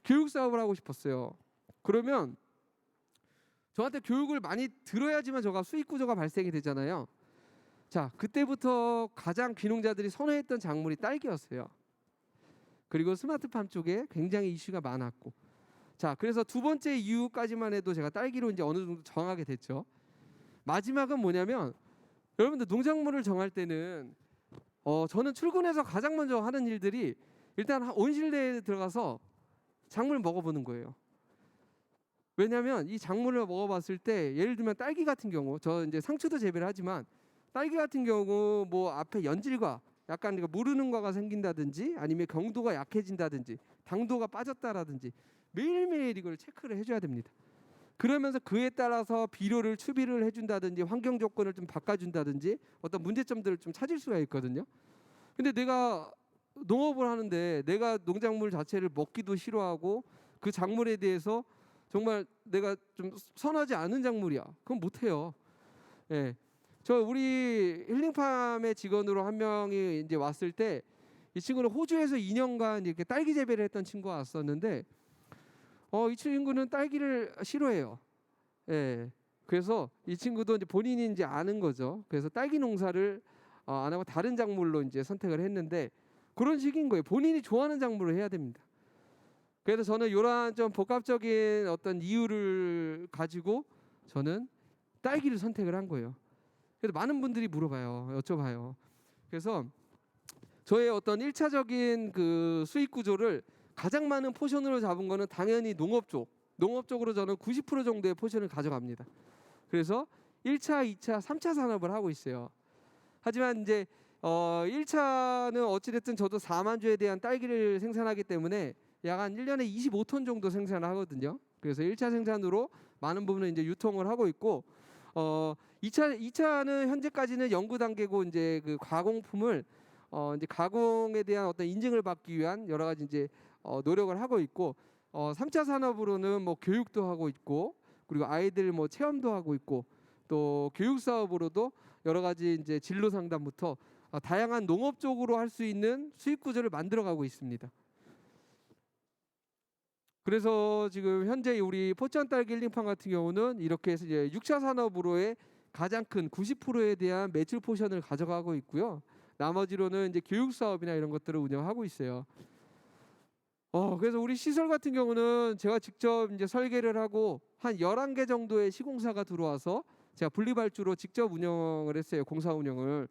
교육 사업을 하고 싶었어요. 그러면 저한테 교육을 많이 들어야지만 저가 수익 구조가 발생이 되잖아요. 자, 그때부터 가장 귀농자들이 선호했던 작물이 딸기였어요. 그리고 스마트팜 쪽에 굉장히 이슈가 많았고, 자, 그래서 두 번째 이유까지만 해도 제가 딸기로 이제 어느 정도 정하게 됐죠. 마지막은 뭐냐면, 여러분들 농작물을 정할 때는 저는 출근해서 가장 먼저 하는 일들이 일단 온실내에 들어가서 작물 먹어보는 거예요. 왜냐하면 이 작물을 먹어봤을 때, 예를 들면 딸기 같은 경우, 저 이제 상추도 재배를 하지만 딸기 같은 경우 뭐 앞에 연질과 약간 무르는 과가 생긴다든지 아니면 경도가 약해진다든지 당도가 빠졌다라든지 매일매일 이걸 체크를 해줘야 됩니다. 그러면서 그에 따라서 비료를 추비를 해준다든지 환경 조건을 좀 바꿔준다든지 어떤 문제점들을 좀 찾을 수가 있거든요. 근데 내가 농업을 하는데 내가 농작물 자체를 먹기도 싫어하고 그 작물에 대해서 정말 내가 좀 선하지 않은 작물이야, 그럼 못해요. 예, 저 우리 힐링팜의 직원으로 한 명이 이제 왔을 때, 이 친구는 호주에서 2년간 이렇게 딸기 재배를 했던 친구가 왔었는데, 이 친구는 딸기를 싫어해요. 예, 그래서 이 친구도 이제 본인이 이제 아는 거죠. 그래서 딸기 농사를 안 하고 다른 작물로 이제 선택을 했는데, 그런 식인 거예요. 본인이 좋아하는 작물을 해야 됩니다. 그래서 저는 이러한 좀 복합적인 어떤 이유를 가지고 저는 딸기를 선택을 한 거예요. 그래서 많은 분들이 물어봐요, 여쭤봐요. 그래서 저의 어떤 1차적인 그 수익 구조를 가장 많은 포션으로 잡은 거는 당연히 농업 쪽. 농업 쪽으로 저는 90% 정도의 포션을 가져갑니다. 그래서 1차, 2차, 3차 산업을 하고 있어요. 하지만 이제 1차는 어찌됐든 저도 4만 주에 대한 딸기를 생산하기 때문에 약 한 1년에 25톤 정도 생산을 하거든요. 그래서 1차 생산으로 많은 부분을 이제 유통을 하고 있고, 2차는 현재까지는 연구 단계고, 이제 그 가공품을 이제 가공에 대한 어떤 인증을 받기 위한 여러 가지 이제 노력을 하고 있고, 3차 산업으로는 뭐 교육도 하고 있고, 그리고 아이들 뭐 체험도 하고 있고, 또 교육 사업으로도 여러 가지 이제 진로 상담부터 다양한 농업 쪽으로 할 수 있는 수익 구조를 만들어가고 있습니다. 그래서 지금 현재 우리 포천 딸기 힐링팜 같은 경우는 이렇게 해서 이제 6차 산업으로의 가장 큰 90%에 대한 매출 포션을 가져가고 있고요. 나머지로는 이제 교육 사업이나 이런 것들을 운영하고 있어요. 그래서 우리 시설 같은 경우는 제가 직접 이제 설계를 하고 한 11개 정도의 시공사가 들어와서 제가 분리발주로 직접 운영을 했어요. 공사 운영을.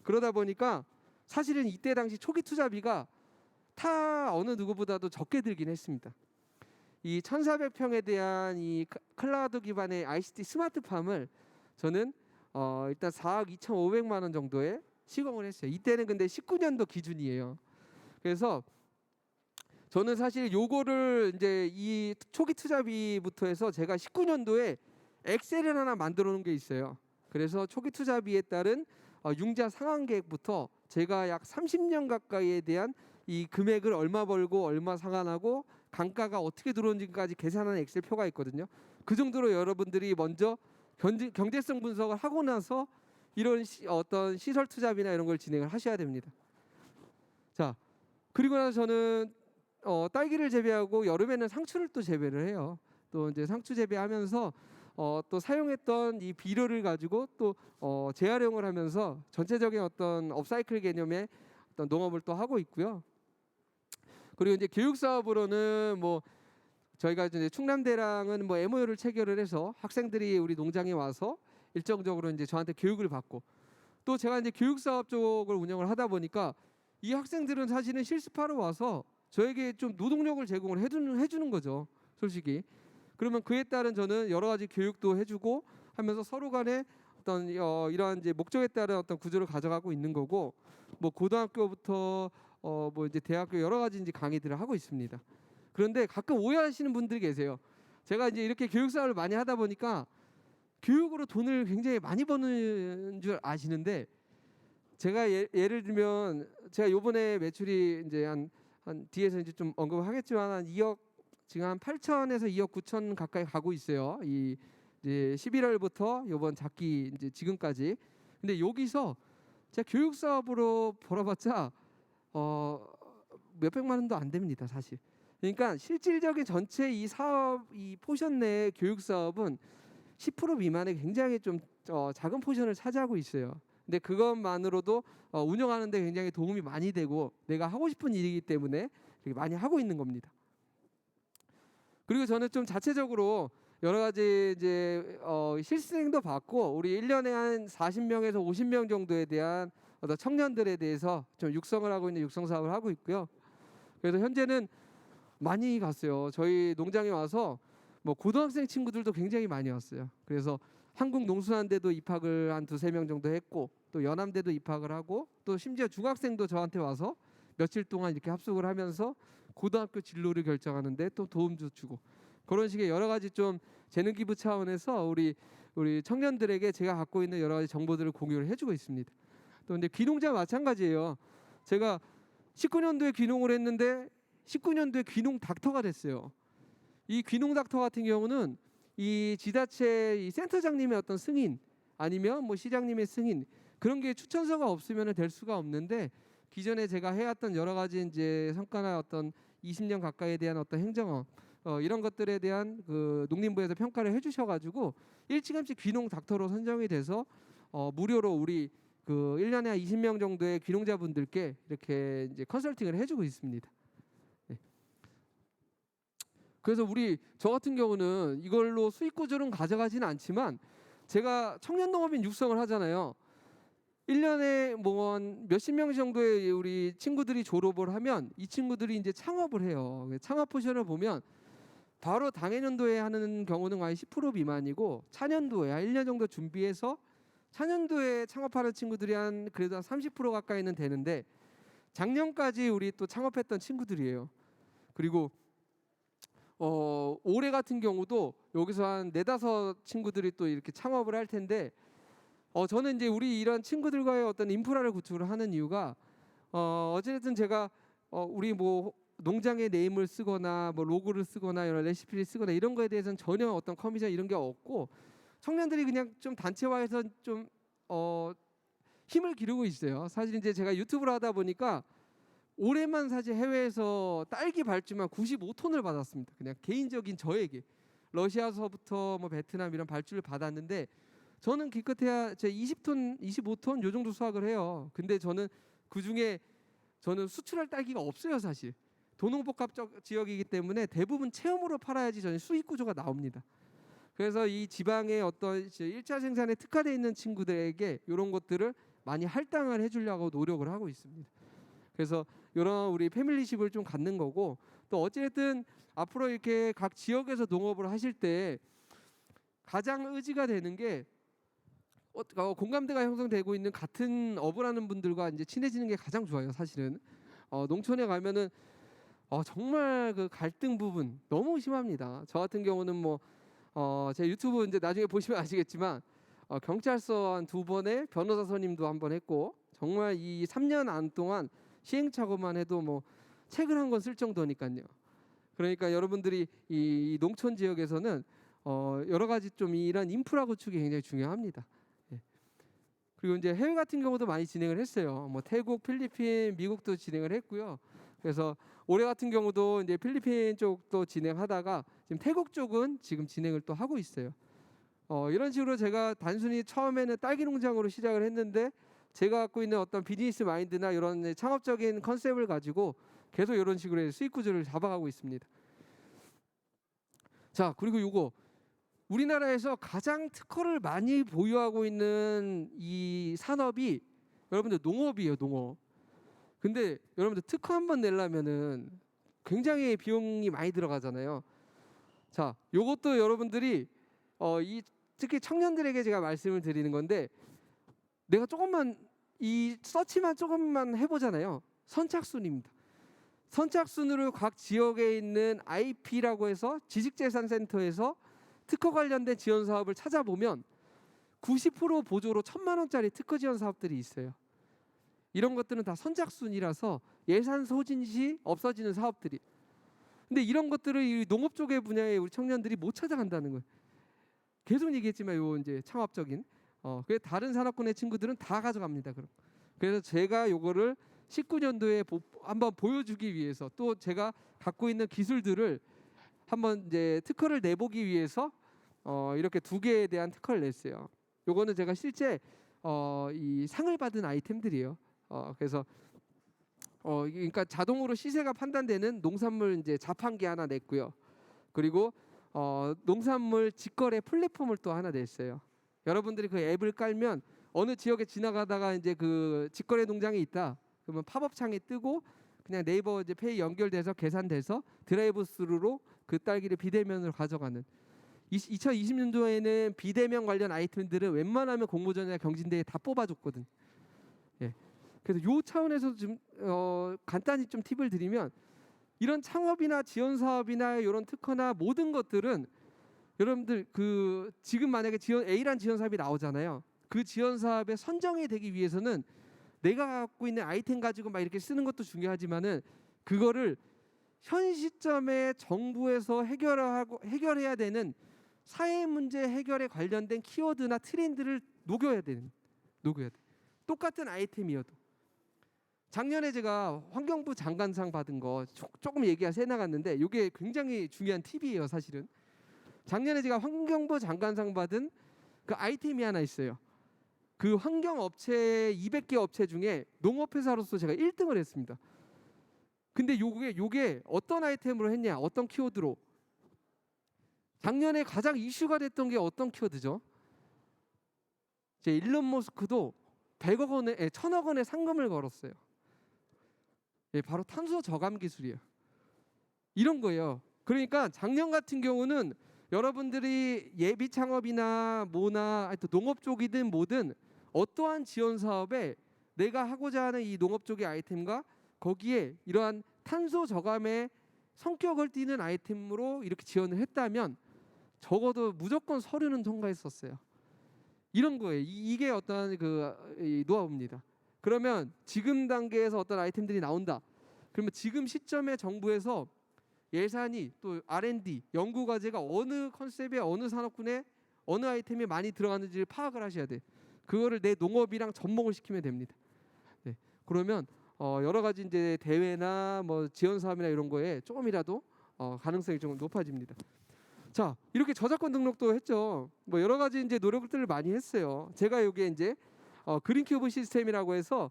그러다 보니까 사실은 이때 당시 초기 투자비가 타 어느 누구보다도 적게 들긴 했습니다. 이 1,400평에 대한 이 클라우드 기반의 ICT 스마트팜을 저는 일단 4억 2,500만 원 정도에 시공을 했어요. 이때는 근데 19년도 기준이에요. 그래서 저는 사실 요거를 이제 이 초기 투자비부터 해서 제가 19년도에 엑셀을 하나 만들어 놓은 게 있어요. 그래서 초기 투자비에 따른 융자 상환 계획부터 제가 약 30년 가까이에 대한 이 금액을 얼마 벌고 얼마 상환하고 단가가 어떻게 들어오는지까지 계산하는 엑셀표가 있거든요. 그 정도로 여러분들이 먼저 경제성 분석을 하고 나서 이런 어떤 시설 투자비나 이런 걸 진행을 하셔야 됩니다. 자, 그리고 나서 저는 딸기를 재배하고 여름에는 상추를 또 재배를 해요. 또 이제 상추 재배하면서 또 사용했던 이 비료를 가지고 또 재활용을 하면서 전체적인 어떤 업사이클 개념의 어떤 농업을 또 하고 있고요. 그리고 이제 교육 사업으로는 뭐 저희가 이제 충남대랑은 뭐 MOU를 체결을 해서 학생들이 우리 농장에 와서 일정적으로 이제 저한테 교육을 받고 또 제가 이제 교육 사업 쪽을 운영을 하다 보니까 이 학생들은 사실은 실습하러 와서 저에게 좀 노동력을 제공을 해주는 거죠, 솔직히. 그러면 그에 따른 저는 여러 가지 교육도 해주고 하면서 서로 간에 어떤 이러한 이제 목적에 따른 어떤 구조를 가져가고 있는 거고, 뭐 고등학교부터 뭐 이제 대학교 여러 가지 이제 강의들을 하고 있습니다. 그런데 가끔 오해하시는 분들이 계세요. 제가 이제 이렇게 교육 사업을 많이 하다 보니까 교육으로 돈을 굉장히 많이 버는 줄 아시는데, 제가 예를 들면 제가 요번에 매출이 이제 한 뒤에서 이제 좀 언급하겠지만 한 2억 지금 한 8천에서 2억 9천 가까이 가고 있어요. 이 이제 11월부터 요번 작기 이제 지금까지. 근데 여기서 제가 교육 사업으로 벌어봤자 몇백만 원도 안 됩니다, 사실. 그러니까 실질적인 전체 이 사업 이 포션 내 교육 사업은 10% 미만의 굉장히 좀 작은 포션을 차지하고 있어요. 근데 그것만으로도 운영하는데 굉장히 도움이 많이 되고 내가 하고 싶은 일이기 때문에 이렇게 많이 하고 있는 겁니다. 그리고 저는 좀 자체적으로 여러 가지 이제 실습생도 받고 우리 1년에 한 40명에서 50명 정도에 대한 어떤 청년들에 대해서 좀 육성을 하고 있는 육성 사업을 하고 있고요. 그래서 현재는 많이 갔어요. 저희 농장에 와서 뭐 고등학생 친구들도 굉장히 많이 왔어요. 그래서 한국농수산대도 입학을 한 2-3명 정도 했고 또 연암대도 입학을 하고 또 심지어 중학생도 저한테 와서 며칠 동안 이렇게 합숙을 하면서 고등학교 진로를 결정하는데 또 도움도 주고, 그런 식의 여러 가지 좀 재능 기부 차원에서 우리 청년들에게 제가 갖고 있는 여러 가지 정보들을 공유를 해주고 있습니다. 또 근데 귀농자 마찬가지예요. 제가 19년도에 귀농을 했는데 19년도에 귀농 닥터가 됐어요. 이 귀농 닥터 같은 경우는 이 지자체 이 센터장님의 어떤 승인 아니면 뭐 시장님의 승인 그런 게 추천서가 없으면 될 수가 없는데, 기존에 제가 해왔던 여러 가지 이제 성과나 어떤 20년 가까이에 대한 어떤 행정업 이런 것들에 대한 그 농림부에서 평가를 해주셔가지고 일찌감치 귀농 닥터로 선정이 돼서 무료로 우리 그 1년에 한 20명 정도의 귀농자분들께 이렇게 이제 컨설팅을 해주고 있습니다. 네. 그래서 저 같은 경우는 이걸로 수익 구조는 가져가지는 않지만 제가 청년 농업인 육성을 하잖아요. 1년에 뭐 몇십 명 정도의 우리 친구들이 졸업을 하면 이 친구들이 이제 창업을 해요. 창업 포션을 보면 바로 당해년도에 하는 경우는 거의 10% 미만이고 차년도에 한 1년 정도 준비해서 차년도에 창업하는 친구들이 한 그래도 한 30% 가까이는 되는데 작년까지 우리 또 창업했던 친구들이에요. 그리고 올해 같은 경우도 여기서 한 4-5 친구들이 또 이렇게 창업을 할 텐데 저는 이제 우리 이런 친구들과의 어떤 인프라를 구축을 하는 이유가 어쨌든 제가 우리 뭐 농장의 네임을 쓰거나 뭐 로고를 쓰거나 이런 레시피를 쓰거나 이런 거에 대해서는 전혀 어떤 커미션 이런 게 없고 청년들이 그냥 좀 단체화해서 좀 힘을 기르고 있어요. 사실 이제 제가 유튜브를 하다 보니까 올해만 사실 해외에서 딸기 발주만 95톤을 받았습니다. 그냥 개인적인 저에게 러시아서부터 뭐 베트남 이런 발주를 받았는데 저는 기껏해야 제 20톤, 25톤 요 정도 수확을 해요. 근데 저는 그 중에 저는 수출할 딸기가 없어요, 사실. 도농복합적 지역이기 때문에 대부분 체험으로 팔아야지 저는 수익 구조가 나옵니다. 그래서 이 지방의 어떤 1차 생산에 특화되어 있는 친구들에게 이런 것들을 많이 할당을 해주려고 노력을 하고 있습니다. 그래서 이런 우리 패밀리십을 좀 갖는 거고, 또 어쨌든 앞으로 이렇게 각 지역에서 농업을 하실 때 가장 의지가 되는 게 공감대가 형성되고 있는 같은 업을 하는 분들과 이제 친해지는 게 가장 좋아요. 사실은 농촌에 가면은 정말 그 갈등 부분 너무 심합니다. 저 같은 경우는 뭐 제 유튜브 이제 나중에 보시면 아시겠지만 경찰서 한 2번에 변호사 선임도 한 번 했고, 정말 이 3년 안 동안 시행착오만 해도 뭐 책을 한 권 쓸 정도니까요. 그러니까 여러분들이 이 농촌 지역에서는 여러 가지 좀 이런 인프라 구축이 굉장히 중요합니다. 예. 그리고 이제 해외 같은 경우도 많이 진행을 했어요. 뭐 태국, 필리핀, 미국도 진행을 했고요. 그래서 올해 같은 경우도 이제 필리핀 쪽도 진행하다가 지금 태국 쪽은 지금 진행을 또 하고 있어요. 이런 식으로 제가 단순히 처음에는 딸기 농장으로 시작을 했는데 제가 갖고 있는 어떤 비즈니스 마인드나 이런 창업적인 컨셉을 가지고 계속 이런 식으로 수익 구조를 잡아가고 있습니다. 자, 그리고 요거 우리나라에서 가장 특허를 많이 보유하고 있는 이 산업이 여러분들 농업이에요, 농업. 근데 여러분들 특허 한 번 내려면은 굉장히 비용이 많이 들어가잖아요. 자, 요것도 여러분들이 특히 청년들에게 제가 말씀을 드리는 건데, 내가 조금만 이 서치만 조금만 해보잖아요. 선착순입니다. 선착순으로 각 지역에 있는 IP라고 해서 지식재산센터에서 특허 관련된 지원 사업을 찾아보면 90% 보조로 1,000만 원짜리 특허 지원 사업들이 있어요. 이런 것들은 다 선착순이라서 예산 소진 시 없어지는 사업들이. 근데 이런 것들을 이 농업 쪽의 분야에 우리 청년들이 못 찾아간다는 거예요. 계속 얘기했지만 요 이제 창업적인 그 다른 산업군의 친구들은 다 가져갑니다. 그래서 제가 요거를 19년도에 한번 보여주기 위해서, 또 제가 갖고 있는 기술들을 한번 이제 특허를 내보기 위해서 이렇게 2개에 대한 특허를 냈어요. 요거는 제가 실제 이 상을 받은 아이템들이에요. 그래서 그러니까 자동으로 시세가 판단되는 농산물 이제 자판기 하나 냈고요. 그리고 농산물 직거래 플랫폼을 또 하나 냈어요. 여러분들이 그 앱을 깔면 어느 지역에 지나가다가 이제 그 직거래 농장이 있다, 그러면 팝업 창이 뜨고 그냥 네이버 이제 페이 연결돼서 계산돼서 드라이브 스루로 그 딸기를 비대면으로 가져가는. 2020년도에는 비대면 관련 아이템들은 웬만하면 공모전이나 경진대에 다 뽑아줬거든. 예. 그래서 요 차원에서 좀 간단히 좀 팁을 드리면, 이런 창업이나 지원 사업이나 이런 특허나 모든 것들은 여러분들 그 지금 만약에 A란 지원 사업이 나오잖아요. 그 지원 사업에 선정이 되기 위해서는 내가 갖고 있는 아이템 가지고 막 이렇게 쓰는 것도 중요하지만은 그거를 현 시점에 정부에서 해결해야 되는 사회 문제 해결에 관련된 키워드나 트렌드를 녹여야 돼. 똑같은 아이템이어도. 작년에 제가 환경부 장관상 받은 거 조금 얘기가 새 나갔는데, 이게 굉장히 중요한 팁이에요, 사실은. 작년에 제가 환경부 장관상 받은 그 아이템이 하나 있어요. 그 환경업체 200개 업체 중에 농업회사로서 제가 1등을 했습니다. 근데 요게 어떤 아이템으로 했냐, 어떤 키워드로. 작년에 가장 이슈가 됐던 게 어떤 키워드죠? 일론 머스크도 100억 원에 1,000억 원의 상금을 걸었어요. 예, 바로 탄소 저감 기술이에요. 이런 거예요. 그러니까 작년 같은 경우는 여러분들이 예비 창업이나 뭐나 하여튼 농업 쪽이든 뭐든 어떠한 지원 사업에 내가 하고자 하는 이 농업 쪽의 아이템과 거기에 이러한 탄소 저감의 성격을 띠는 아이템으로 이렇게 지원을 했다면 적어도 무조건 서류는 통과했었어요. 이런 거예요. 이게 어떤 이 노하우입니다. 그러면 지금 단계에서 어떤 아이템들이 나온다. 그러면 지금 시점에 정부에서 예산이 또 R&D 연구 과제가 어느 컨셉에 어느 산업군에 어느 아이템이 많이 들어가는지를 파악을 하셔야 돼. 그거를 내 농업이랑 접목을 시키면 됩니다. 네. 그러면 여러 가지 이제 대회나 뭐 지원 사업이나 이런 거에 조금이라도 가능성이 좀 높아집니다. 자, 이렇게 저작권 등록도 했죠. 뭐 여러 가지 이제 노력들을 많이 했어요. 제가 여기에 이제 그린 큐브 시스템이라고 해서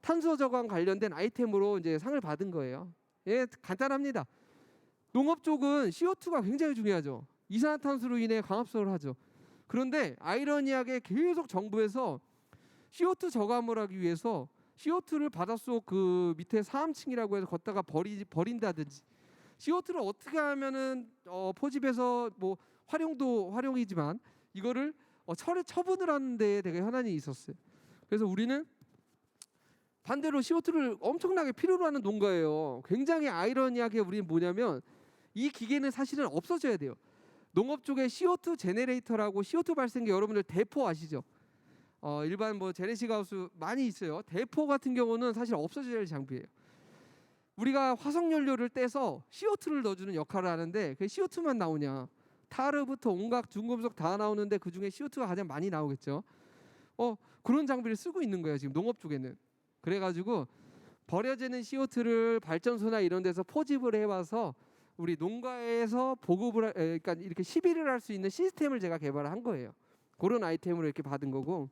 탄소 저감 관련된 아이템으로 이제 상을 받은 거예요. 예, 간단합니다. 농업 쪽은 CO2가 굉장히 중요하죠. 이산화탄소로 인해 광합성을 하죠. 그런데 아이러니하게 계속 정부에서 CO2 저감을 하기 위해서 CO2를 바닷속 그 밑에 사암층이라고 해서 걷다가 버린다든지 CO2를 어떻게 하면은 포집해서 뭐 활용도 활용이지만 이거를 처분을 하는 데 되게 현안이 있었어요. 그래서 우리는 반대로 CO2를 엄청나게 필요로 하는 농가예요. 굉장히 아이러니하게 우리는 뭐냐면 이 기계는 사실은 없어져야 돼요. 농업 쪽에 CO2 제네레이터라고 CO2 발생기 여러분들 대포 아시죠? 일반 뭐 제네시스 하우스 많이 있어요. 대포 같은 경우는 사실 없어져야 할 장비예요. 우리가 화석 연료를 떼서 CO2를 넣어주는 역할을 하는데 그 CO2만 나오냐? 타르부터 온갖 중금속 다 나오는데 그 중에 CO2가 가장 많이 나오겠죠. 그런 장비를 쓰고 있는 거예요 지금 농업 쪽에는. 그래가지고 버려지는 CO2를 발전소나 이런 데서 포집을 해와서 우리 농가에서 보급을 그러니까 이렇게 시비를 할 수 있는 시스템을 제가 개발한 거예요. 그런 아이템으로 이렇게 받은 거고.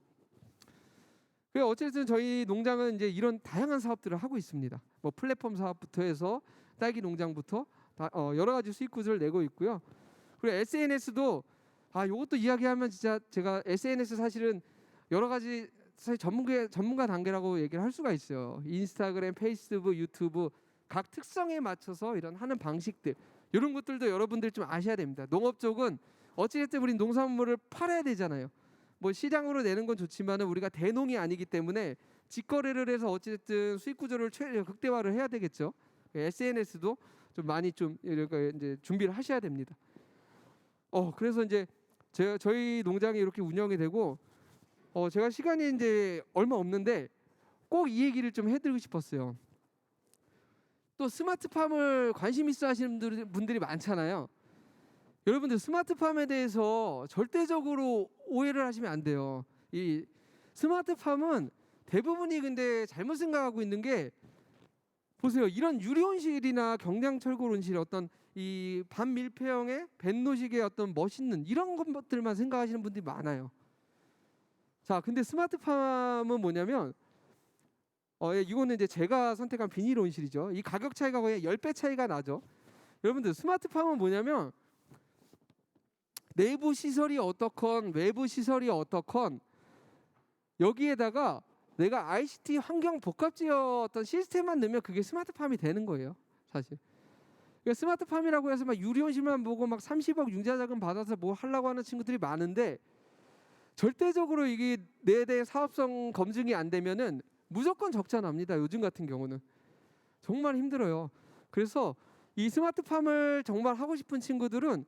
어쨌든 저희 농장은 이제 이런 다양한 사업들을 하고 있습니다. 뭐 플랫폼 사업부터 해서 딸기 농장부터 다 여러 가지 수익 구조를 내고 있고요. 그리고 SNS도 요것도 이야기하면 진짜 제가 SNS 사실은 여러 가지 사실 전문가 단계라고 얘기를 할 수가 있어요. 인스타그램, 페이스북, 유튜브 각 특성에 맞춰서 이런 하는 방식들 이런 것들도 여러분들 좀 아셔야 됩니다. 농업 쪽은 어찌됐든 우리 농산물을 팔아야 되잖아요. 뭐 시장으로 내는 건 좋지만은 우리가 대농이 아니기 때문에 직거래를 해서 어찌됐든 수익 구조를 극대화를 해야 되겠죠. SNS도 좀 많이 좀 이렇게 이제 준비를 하셔야 됩니다. 그래서 이제 저희 농장이 이렇게 운영이 되고 제가 시간이 이제 얼마 없는데 꼭 이 얘기를 좀 해드리고 싶었어요. 또 스마트팜을 관심 있어 하시는 분들이 많잖아요. 여러분들 스마트팜에 대해서 절대적으로 오해를 하시면 안 돼요. 이 스마트팜은 대부분이 근데 잘못 생각하고 있는 게 보세요. 이런 유리온실이나 경량철골온실 어떤 이 반밀폐형의 벤노식의 어떤 멋있는 이런 것들만 생각하시는 분들이 많아요. 자, 근데 스마트팜은 뭐냐면 이거는 이제 제가 선택한 비닐 온실이죠. 이 가격 차이가 거의 10배 차이가 나죠. 여러분들 스마트팜은 뭐냐면 내부 시설이 어떻건 외부 시설이 어떻건 여기에다가 내가 ICT 환경 복합지어 어떤 시스템만 넣으면 그게 스마트팜이 되는 거예요. 사실. 그러니까 스마트팜이라고 해서 막 유리온실만 보고 막 30억 융자자금 받아서 뭐 하려고 하는 친구들이 많은데 절대적으로 이게 내 대 사업성 검증이 안 되면은 무조건 적자 납니다. 요즘 같은 경우는 정말 힘들어요. 그래서 이 스마트팜을 정말 하고 싶은 친구들은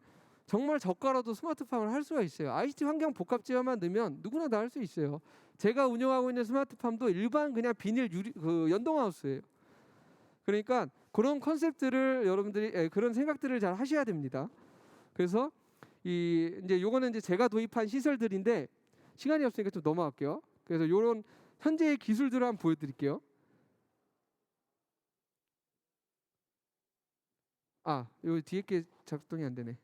정말 저가로도 스마트팜을 할 수가 있어요. ICT 환경 복합 제어만 넣으면 누구나 다 할 수 있어요. 제가 운영하고 있는 스마트팜도 일반 그냥 비닐 유리 연동하우스예요. 그러니까 그런 컨셉들을 여러분들이 그런 생각들을 잘 하셔야 됩니다. 그래서 이제 요거는 이제 제가 도입한 시설들인데 시간이 없으니까 좀 넘어갈게요. 그래서 요런 현재의 기술들을 한번 보여드릴게요. 요 뒤에 게 작동이 안 되네.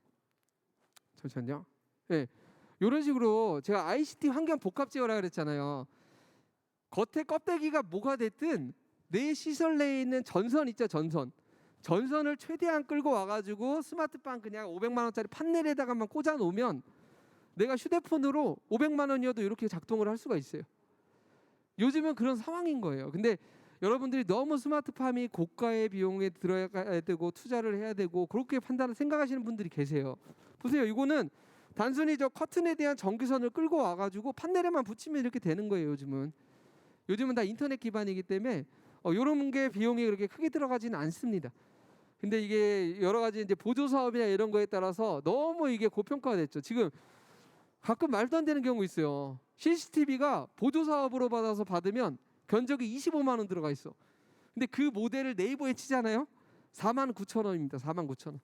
잠시만요. 네, 이런 식으로 제가 ICT 환경 복합 제어라 그랬잖아요. 겉에 껍데기가 뭐가 됐든 내 시설 내에 있는 전선 있죠, 전선을 최대한 끌고 와가지고 스마트팜 그냥 500만 원짜리 판넬에다가만 꽂아 놓으면 내가 휴대폰으로 500만 원이어도 이렇게 작동을 할 수가 있어요. 요즘은 그런 상황인 거예요. 근데 여러분들이 너무 스마트팜이 고가의 비용에 들어가야 되고 투자를 해야 되고 그렇게 생각하시는 분들이 계세요. 보세요. 이거는 단순히 저 커튼에 대한 전기선을 끌고 와가지고 판넬에만 붙이면 이렇게 되는 거예요. 요즘은 다 인터넷 기반이기 때문에 이런 게 비용이 그렇게 크게 들어가지는 않습니다. 근데 이게 여러 가지 이제 보조 사업이나 이런 거에 따라서 너무 이게 고평가가 됐죠. 지금 가끔 말도 안 되는 경우 있어요. CCTV가 보조 사업으로 받으면 견적이 25만 원 들어가 있어. 근데 그 모델을 네이버에 치잖아요. 49,000원입니다. 49,000원.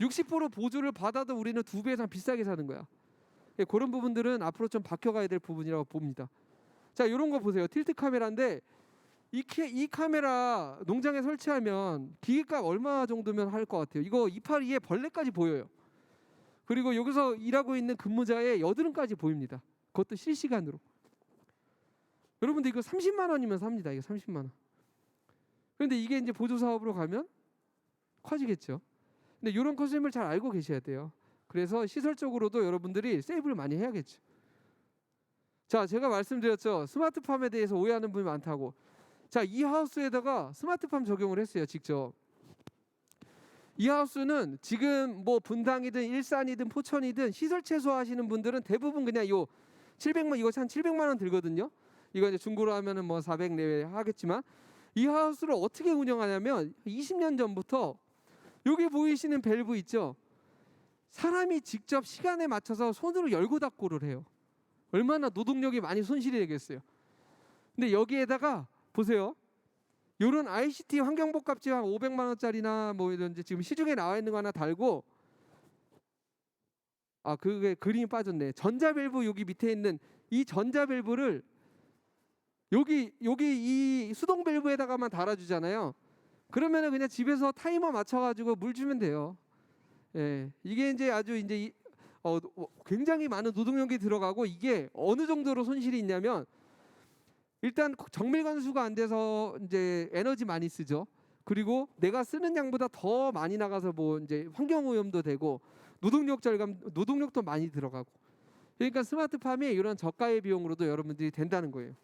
60% 보조를 받아도 우리는 2배 이상 비싸게 사는 거야. 그런 부분들은 앞으로 좀 바뀌어가야 될 부분이라고 봅니다. 자, 이런 거 보세요. 틸트 카메라인데 이 카메라 농장에 설치하면 기계값 얼마 정도면 할 것 같아요? 이거 이파리에 벌레까지 보여요. 그리고 여기서 일하고 있는 근무자의 여드름까지 보입니다. 그것도 실시간으로. 여러분들 이거 30만 원이면 삽니다. 이거 30만 원. 그런데 이게 이제 보조 사업으로 가면 커지겠죠. 근데 이런 컨셉을 잘 알고 계셔야 돼요. 그래서 시설적으로도 여러분들이 세이브를 많이 해야겠죠. 자, 제가 말씀드렸죠. 스마트팜에 대해서 오해하는 분이 많다고. 자, 이 하우스에다가 스마트팜 적용을 했어요, 직접. 이 하우스는 지금 뭐 분당이든 일산이든 포천이든 시설 최소화하시는 분들은 대부분 그냥 요 700만, 이거 한 700만 원 들거든요. 이거 이제 중고로 하면은 뭐 400 내외 하겠지만, 이 하우스를 어떻게 운영하냐면 20년 전부터 여기 보이시는 밸브 있죠? 사람이 직접 시간에 맞춰서 손으로 열고 닫고를 해요. 얼마나 노동력이 많이 손실이 되겠어요. 근데 여기에다가 보세요. 요런 ICT 환경복합지 한 500만 원짜리나 뭐 이런 이제 지금 시중에 나와 있는 거 하나 달고, 아, 그게 그림이 빠졌네. 전자밸브 여기 밑에 있는 이 전자밸브를 여기 이 수동 밸브에다가만 달아주잖아요. 그러면은 그냥 집에서 타이머 맞춰가지고 물 주면 돼요. 예, 이게 이제 아주 이제 굉장히 많은 노동력이 들어가고, 이게 어느 정도로 손실이 있냐면, 일단 정밀 관수가 안 돼서 이제 에너지 많이 쓰죠. 그리고 내가 쓰는 양보다 더 많이 나가서 뭐 이제 환경 오염도 되고 노동력 절감, 노동력도 많이 들어가고. 그러니까 스마트팜이 이런 저가의 비용으로도 여러분들이 된다는 거예요.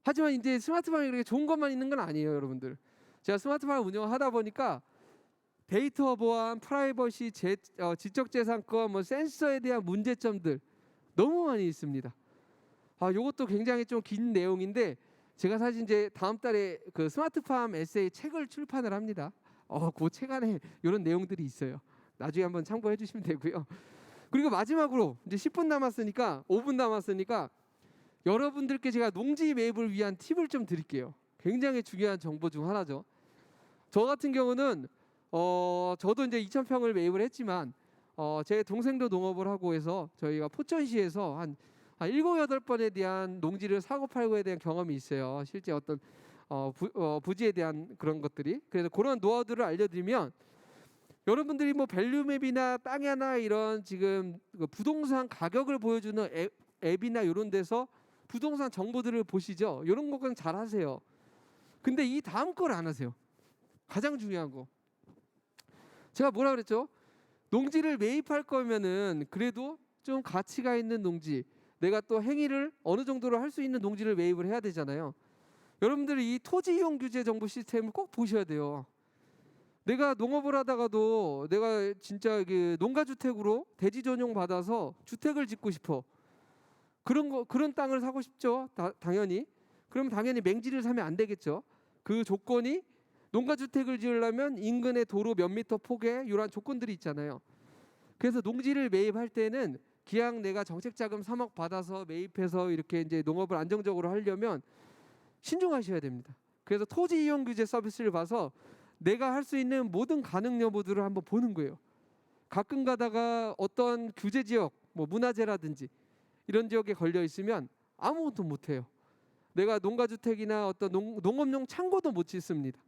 하지만 이제 스마트팜이 그렇게 좋은 것만 있는 건 아니에요, 여러분들. 제가 스마트팜을 운영하다 보니까 데이터 보안, 프라이버시, 지적재산권, 뭐 센서에 대한 문제점들 너무 많이 있습니다. 아, 이것도 굉장히 좀 긴 내용인데, 제가 사실 이제 다음 달에 그 스마트팜 에세이 책을 출판을 합니다. 그 책 안에 이런 내용들이 있어요. 나중에 한번 참고해 주시면 되고요. 그리고 마지막으로 이제 10분 남았으니까, 5분 남았으니까 여러분들께 제가 농지 매입을 위한 팁을 좀 드릴게요. 굉장히 중요한 정보 중 하나죠. 저 같은 경우는 저도 이제 2,000평을 매입을 했지만, 제 동생도 농업을 하고 해서 저희가 포천시에서 한 7, 8번에 대한 농지를 사고 팔고에 대한 경험이 있어요. 실제 어떤 부지에 대한 그런 것들이. 그래서 그런 노하우들을 알려드리면, 여러분들이 뭐 밸류맵이나 땅이나 이런 지금 그 부동산 가격을 보여주는 앱이나 이런 데서 부동산 정보들을 보시죠. 이런 것은 잘 하세요. 근데 이 다음 걸 안 하세요. 가장 중요한 거. 제가 뭐라 그랬죠? 농지를 매입할 거면은 그래도 좀 가치가 있는 농지, 내가 또 행위를 어느 정도로 할 수 있는 농지를 매입을 해야 되잖아요. 여러분들이 이 토지 이용 규제 정보 시스템을 꼭 보셔야 돼요. 내가 농업을 하다가도 내가 진짜 그 농가주택으로 대지 전용 받아서 주택을 짓고 싶어. 그런 땅을 사고 싶죠. 당연히. 그럼 당연히 맹지를 사면 안 되겠죠. 그 조건이 농가주택을 지으려면 인근의 도로 몇 미터 폭에 이러한 조건들이 있잖아요. 그래서 농지를 매입할 때는 기왕 내가 정책자금 3억 받아서 매입해서 이렇게 이제 농업을 안정적으로 하려면 신중하셔야 됩니다. 그래서 토지 이용 규제 서비스를 봐서 내가 할 수 있는 모든 가능 여부들을 한번 보는 거예요. 가끔 가다가 어떤 규제 지역, 뭐 문화재라든지 이런 지역에 걸려 있으면 아무것도 못 해요. 내가 농가주택이나 어떤 농업용 창고도 못 짓습니다.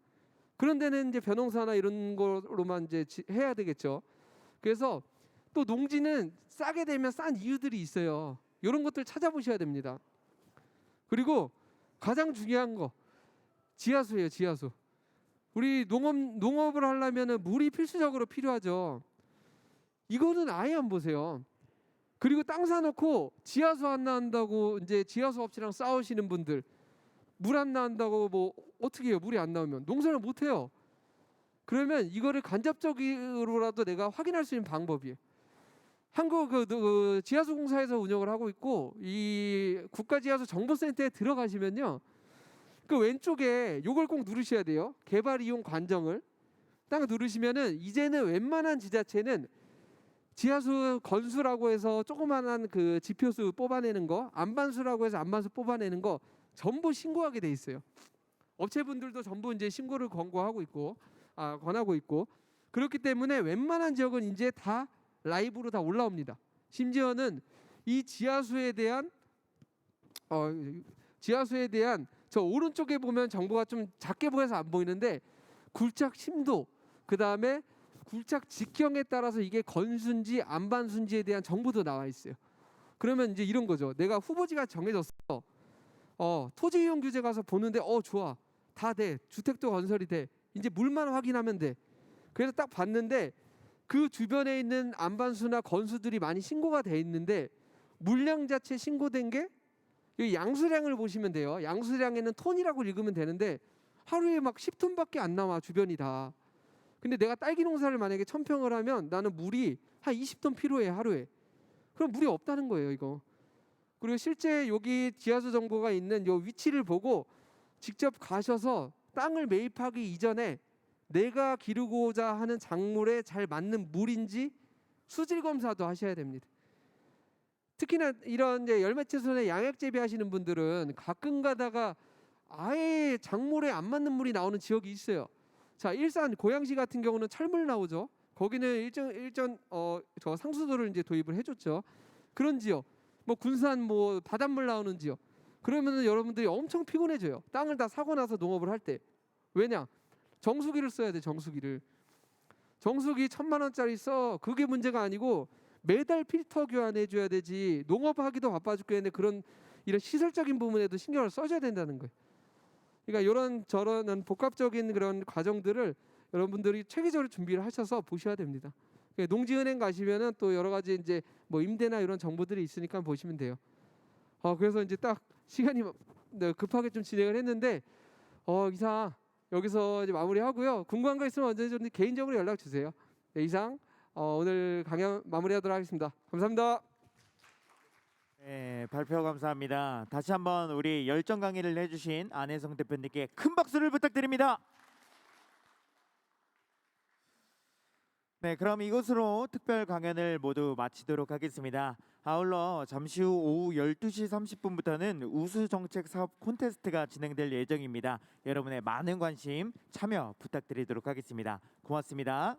그런 데는 이제 벼농사나 이런 거로만 이제 해야 되겠죠. 그래서 또 농지는 싸게 되면 싼 이유들이 있어요. 이런 것들 찾아보셔야 됩니다. 그리고 가장 중요한 거, 지하수예요, 지하수. 우리 농업을 하려면 물이 필수적으로 필요하죠. 이거는 아예 안 보세요. 그리고 땅 사놓고 지하수 안 나온다고 이제 지하수 업체랑 싸우시는 분들, 물 안 나온다고 뭐 어떻게 해요? 물이 안 나오면 농사를 못 해요. 그러면 이거를 간접적으로라도 내가 확인할 수 있는 방법이에요. 한국 그 지하수공사에서 운영을 하고 있고, 이 국가지하수정보센터에 들어가시면요, 그 왼쪽에 요걸 꼭 누르셔야 돼요. 개발 이용 관정을 딱 누르시면은 이제는 웬만한 지자체는 지하수 건수라고 해서 조그만한 그 지표수 뽑아내는 거, 안반수라고 해서 안반수 뽑아내는 거 전부 신고하게 돼 있어요. 업체분들도 전부 이제 신고를 권고하고 있고, 권하고 있고, 그렇기 때문에 웬만한 지역은 이제 다 라이브로 다 올라옵니다. 심지어는 이 지하수에 대한 저 오른쪽에 보면 정보가 좀 작게 보여서 안 보이는데 굴착 심도, 그 다음에 굴착 직경에 따라서 이게 건수인지 안반수인지에 대한 정보도 나와 있어요. 그러면 이제 이런 거죠. 내가 후보지가 정해졌어. 토지 이용 규제 가서 보는데 좋아, 다 돼, 주택도 건설이 돼. 이제 물만 확인하면 돼. 그래서 딱 봤는데 그 주변에 있는 안반수나 건수들이 많이 신고가 돼 있는데 물량 자체 신고된 게 이 양수량을 보시면 돼요. 양수량에는 톤이라고 읽으면 되는데 하루에 막 10톤밖에 안 나와, 주변이 다. 근데 내가 딸기 농사를 만약에 1000평을 하면 나는 물이 한 20톤 필요해, 하루에. 그럼 물이 없다는 거예요, 이거. 그리고 실제 여기 지하수 정보가 있는 요 위치를 보고 직접 가셔서 땅을 매입하기 이전에 내가 기르고자 하는 작물에 잘 맞는 물인지 수질 검사도 하셔야 됩니다. 특히나 이런 이제 열매채소나 양액 재배하시는 분들은 가끔 가다가 아예 작물에 안 맞는 물이 나오는 지역이 있어요. 자, 일산 고양시 같은 경우는 철물 나오죠. 거기는 일전 저 상수도를 이제 도입을 해줬죠. 그런 지역, 뭐 군산 뭐 바닷물 나오는 지역. 그러면은 여러분들이 엄청 피곤해져요. 땅을 다 사고 나서 농업을 할 때. 왜냐? 정수기를 써야 돼, 정수기를. 정수기 1000만 원짜리 써. 그게 문제가 아니고 매달 필터 교환해 줘야 되지. 농업하기도 바빠 죽겠는데 이런 시설적인 부분에도 신경을 써줘야 된다는 거예요. 그러니까 이런 저런 복합적인 그런 과정들을 여러분들이 체계적으로 준비를 하셔서 보셔야 됩니다. 그러니까 농지은행 가시면은 또 여러 가지 이제 뭐 임대나 이런 정보들이 있으니까 보시면 돼요. 그래서 이제 딱 시간이 급하게 좀 진행을 했는데 이상 여기서 이제 마무리하고요. 궁금한 거 있으면 언제든지 개인적으로 연락 주세요. 네, 이상 오늘 강연 마무리하도록 하겠습니다. 감사합니다. 네, 발표 감사합니다. 다시 한번 우리 열정 강의를 해주신 안혜성 대표님께 큰 박수를 부탁드립니다. 네, 그럼 이것으로 특별 강연을 모두 마치도록 하겠습니다. 아울러 잠시 후 오후 12시 30분부터는 우수 정책 사업 콘테스트가 진행될 예정입니다. 여러분의 많은 관심, 참여 부탁드리도록 하겠습니다. 고맙습니다.